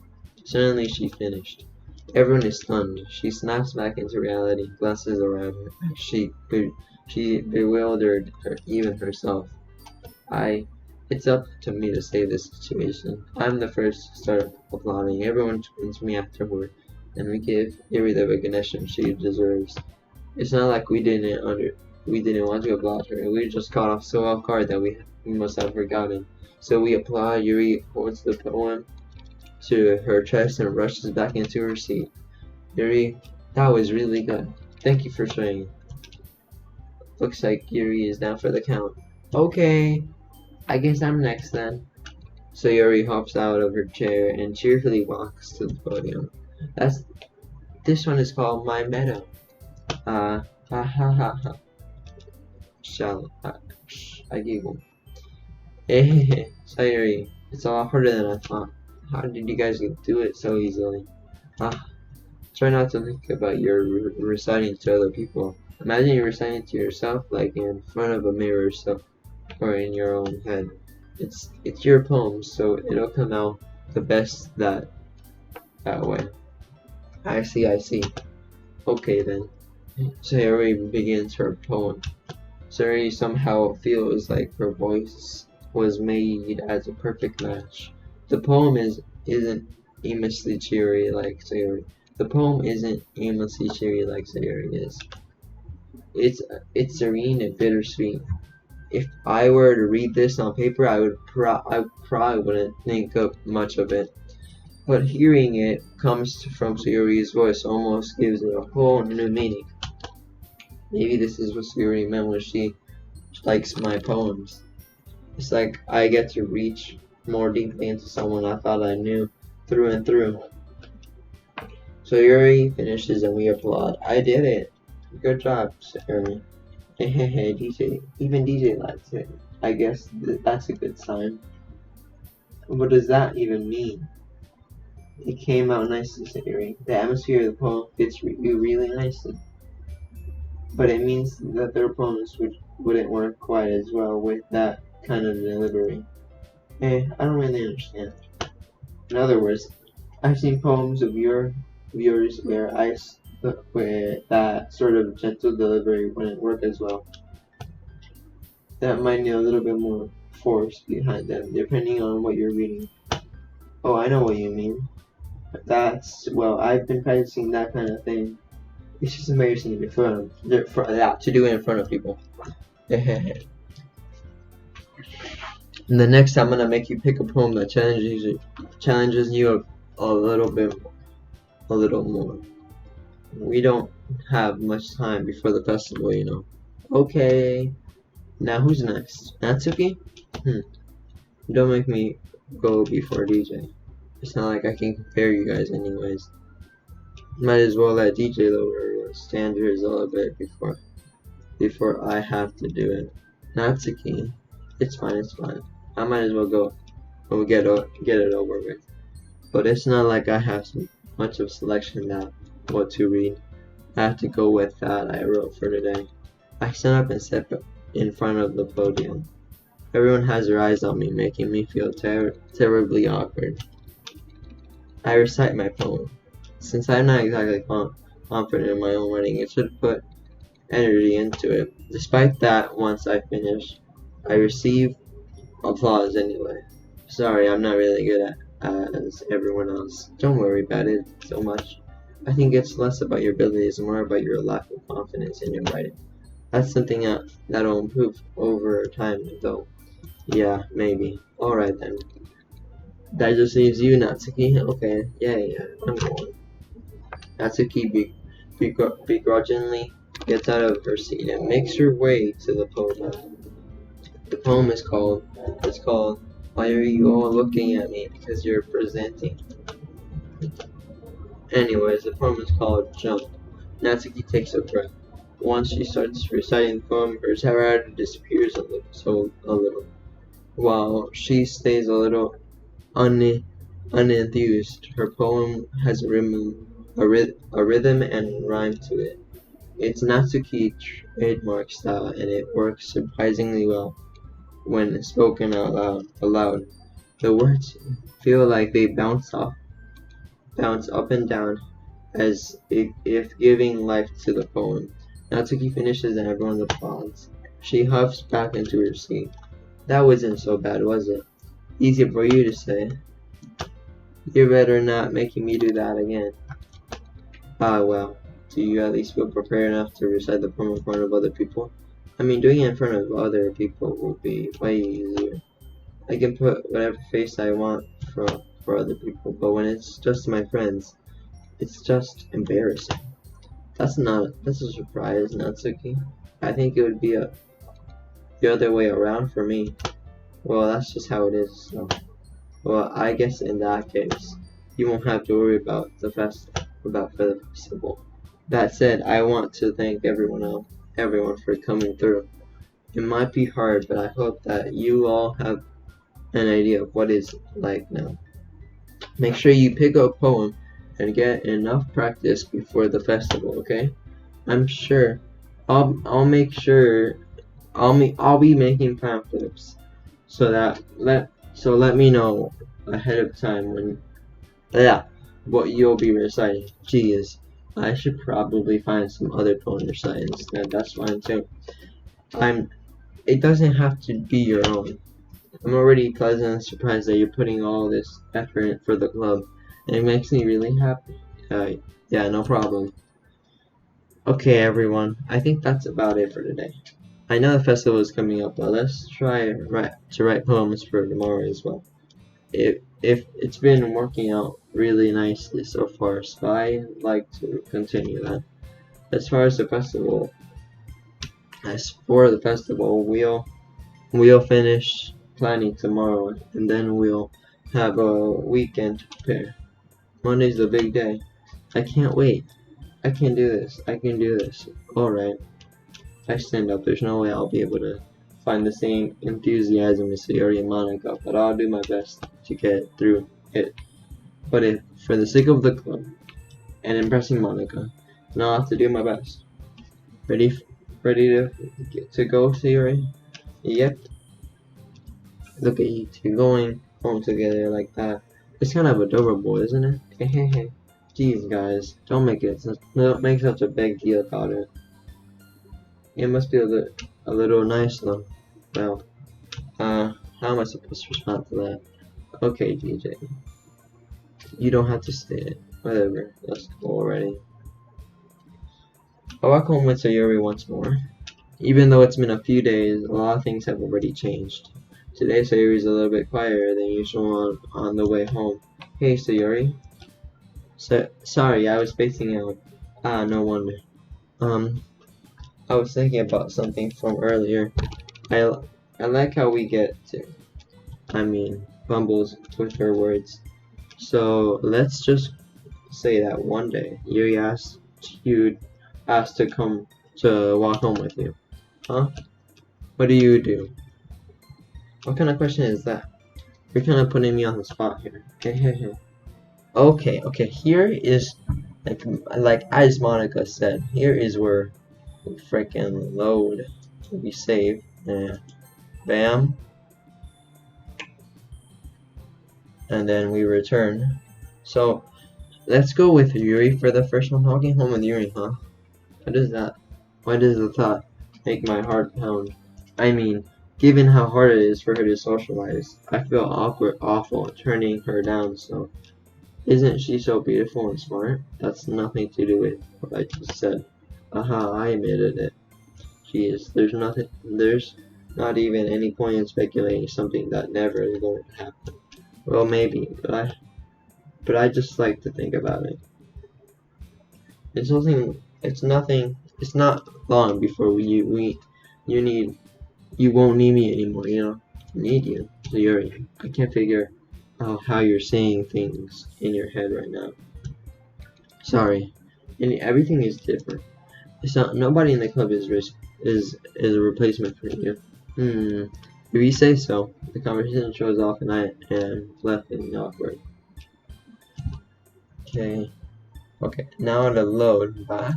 S1: Suddenly she finished. Everyone is stunned. She snaps back into reality, glances around her. She bewildered even herself. It's up to me to save this situation. I'm the first to start applauding. Everyone turns to me afterward, and we give Yuri the recognition she deserves. It's not like we didn't want to applaud her. We just caught off so off guard that we must have forgotten. So we applaud. Yuri holds the poem to her chest and rushes back into her seat. Yuri, that was really good. Thank you for sharing. Looks like Yuri is down for the count. Okay, I guess I'm next then. Sayori hops out of her chair and cheerfully walks to the podium. This one is called My Meadow. Ha ha ha ha. I giggle. Hey, Sayori, it's a lot harder than I thought. How did you guys do it so easily? Try not to think about your reciting to other people. Imagine you're reciting to yourself, like in front of a mirror, or in your own head. It's your poem, so it'll come out the best that way. I see. Okay then. Sayori begins her poem. Sayori somehow feels like her voice was made as a perfect match. The poem isn't aimlessly cheery like Sayori. The poem isn't aimlessly cheery like Sayori is. It's serene and bittersweet. If I were to read this on paper, I probably wouldn't think of much of it. But hearing it comes from Sayori's voice almost gives it a whole new meaning. Maybe this is what Sayori meant when she likes my poems. It's like I get to reach more deeply into someone I thought I knew through and through. Sayori finishes and we applaud. I did it. Good job, Sayori. Hey, DJ. Even DJ likes it. I guess that's a good sign. What does that even mean? It came out nicely, Sayori. The atmosphere of the poem fits you really nicely. But it means that their poems wouldn't work quite as well with that kind of delivery. I don't really understand. In other words, I've seen poems of yours where that sort of gentle delivery wouldn't work as well. That might need a little bit more force behind them, depending on what you're reading. Oh, I know what you mean. I've been practicing that kind of thing. It's just embarrassing to do it in front of people. The next time I'm gonna make you pick a poem that challenges you a little more. We don't have much time before the festival, you know. Okay. Now who's next? Natsuki? Don't make me go before DJ. It's not like I can compare you guys anyways. Might as well let DJ lower the standards a little bit before I have to do it. Natsuki. It's fine. I might as well go and get it over with. But it's not like I have much of a selection now what to read. I have to go with that I wrote for today. I stand up and step in front of the podium. Everyone has their eyes on me, making me feel terribly awkward. I recite my poem. Since I'm not exactly confident in my own writing, it should put energy into it. Despite that, once I finish, I receive applause anyway. Sorry, I'm not really good as everyone else. Don't worry about it so much. I think it's less about your abilities and more about your lack of confidence in your writing. That's something that'll improve over time, though. Yeah, maybe. Alright then. That just leaves you, Natsuki. Okay, yeah, I'm going. Natsuki begrudgingly gets out of her seat and makes her way to the podium. The poem is called, Why Are You All Looking at Me? Because You're Presenting. Anyways, the poem is called Jump. Natsuki takes a breath. Once she starts reciting the poem, her terror disappears a little, while she stays a little unenthused. Her poem has a rhythm and rhyme to it. It's Natsuki's trademark style, and it works surprisingly well when spoken out loud. The words feel like they bounce bounce up and down as if giving life to the poem. Natsuki finishes and everyone applauds. She huffs back into her seat. That wasn't so bad, was it? Easy for you to say. You're better not making me do that again. Ah, well, do you at least feel prepared enough to recite the poem in front of other people? I mean, doing it in front of other people will be way easier. I can put whatever face I want for other people, but when it's just my friends, it's just embarrassing. That's a surprise, Natsuki. I think it would be the other way around for me. Well, that's just how it is, so. Well, I guess in that case, you won't have to worry about the festival. That said, I want to thank everyone for coming through. It might be hard, but I hope that you all have an idea of what it's like now. Make sure you pick up a poem and get enough practice before the festival, okay? I'm sure I'll make sure I'll be making pamphlets so let me know ahead of time what you'll be reciting. Geez, I should probably find some other poem to recite instead. That's fine too. It doesn't have to be your own. I'm already pleasantly surprised that you're putting all this effort in for the club, and it makes me really happy. Yeah, no problem. Okay, everyone, I think that's about it for today. I know the festival is coming up, but let's try to write poems for tomorrow as well. If it's been working out really nicely so far, so I'd like to continue that. As for the festival, we'll finish planning tomorrow, and then we'll have a weekend to prepare. Monday's the big day. I can't wait. I can do this. I can do this. Alright. I stand up. There's no way I'll be able to find the same enthusiasm as Sayori and Monica, but I'll do my best to get through it. But if, for the sake of the club and impressing Monica, then I'll have to do my best. Ready to go, Sayori? Yep. Look at you two going home together like that. It's kind of adorable, isn't it? Hehehe. Jeez, guys, don't make such a big deal about it. It must be a little nice though. Well, how am I supposed to respond to that? Okay, DJ. You don't have to say it. Whatever. Let's go already. I walk home with Sayori once more. Even though it's been a few days, a lot of things have already changed. Today Sayori's a little bit quieter than usual on the way home. Hey Sayori. Sorry, I was spacing out. Ah, no wonder. I was thinking about something from earlier. I like how we fumbles with her words. So let's just say that one day Yuri you'd asked to come to walk home with you. Huh? What do you do? What kind of question is that? You're kind of putting me on the spot here. Okay, here is like as Monica said, here is where we freaking load. We save and bam, and then we return. So let's go with Yuri for the first one. Walking home with Yuri, huh? Why does the thought make my heart pound? I mean, given how hard it is for her to socialize, I feel awful turning her down. So isn't she so beautiful and smart? That's nothing to do with what I just said. Aha, I admitted it. Jeez, there's not even any point in speculating something that never is going to happen. Well, maybe, but I just like to think about it. It's not long before you won't need me anymore, you know? I need you. So I can't figure out how you're saying things in your head right now. Sorry. Everything is different. Nobody in the club is a replacement for you. If you say so. The conversation shows off and I am left feeling awkward. Okay, now to load back.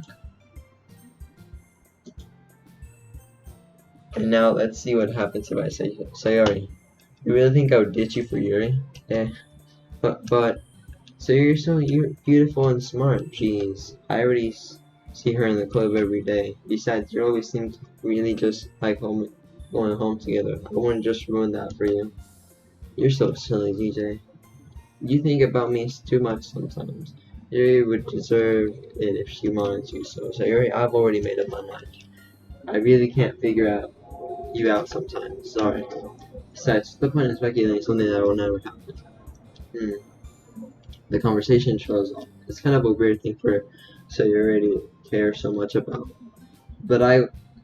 S1: And now let's see what happens if I say Sayori. You really think I would ditch you for Yuri? But So you're so beautiful and smart. Jeez, I already see her in the club every day. Besides, you always seem to really just like going home together. I wouldn't just ruin that for you. You're so silly, DJ. You think about me too much sometimes. Sayori would deserve it if she wanted to, so Sayori, I've already made up my mind. I really can't figure you out sometimes. Sorry. Besides, the point in speculating something that will never happen. The conversation shows it's kind of a weird thing for Sayori to care so much about. But I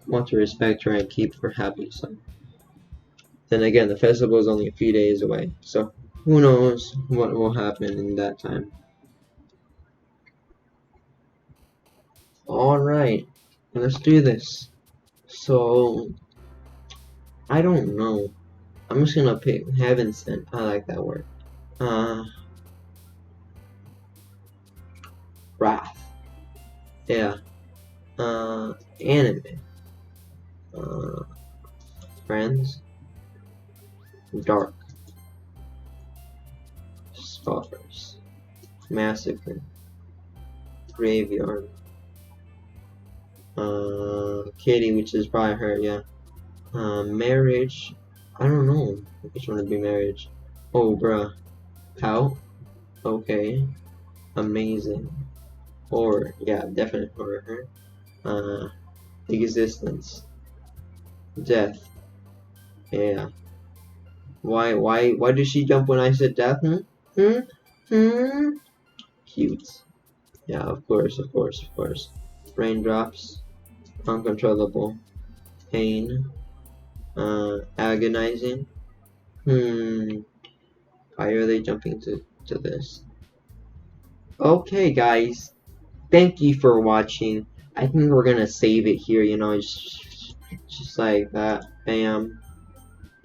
S1: want to respect her and keep her happy, so. Then again, the festival is only a few days away, so who knows what will happen in that time. Alright, let's do this. So, I don't know. I'm just gonna pick Heaven Sent. I like that word. Wrath. Yeah. Anime. Friends. Dark. Scholars. Massacre. Graveyard. Kitty, which is probably her, yeah. Marriage. I don't know which one would be marriage. Oh, bruh. How? Okay. Amazing. Horror. Yeah, definite horror. Existence. Death. Yeah. Why did she jump when I said death? Cute. Yeah, of course. Raindrops. Uncontrollable. Pain. Agonizing. Why are they jumping to this? Okay, guys. Thank you for watching. I think we're gonna save it here, you know, just like that. Bam.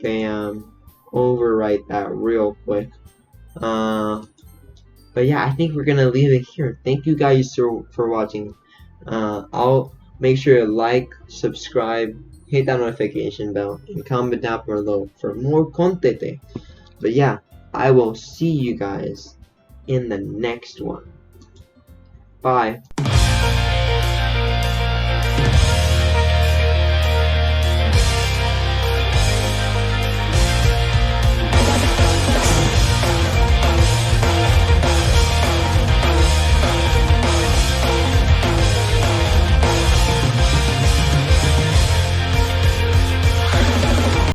S1: Bam. Overwrite that real quick. But yeah, I think we're gonna leave it here. Thank you guys for watching. I'll make sure to like, subscribe, hit that notification bell, and comment down below for more content. But yeah, I will see you guys in the next one. Bye.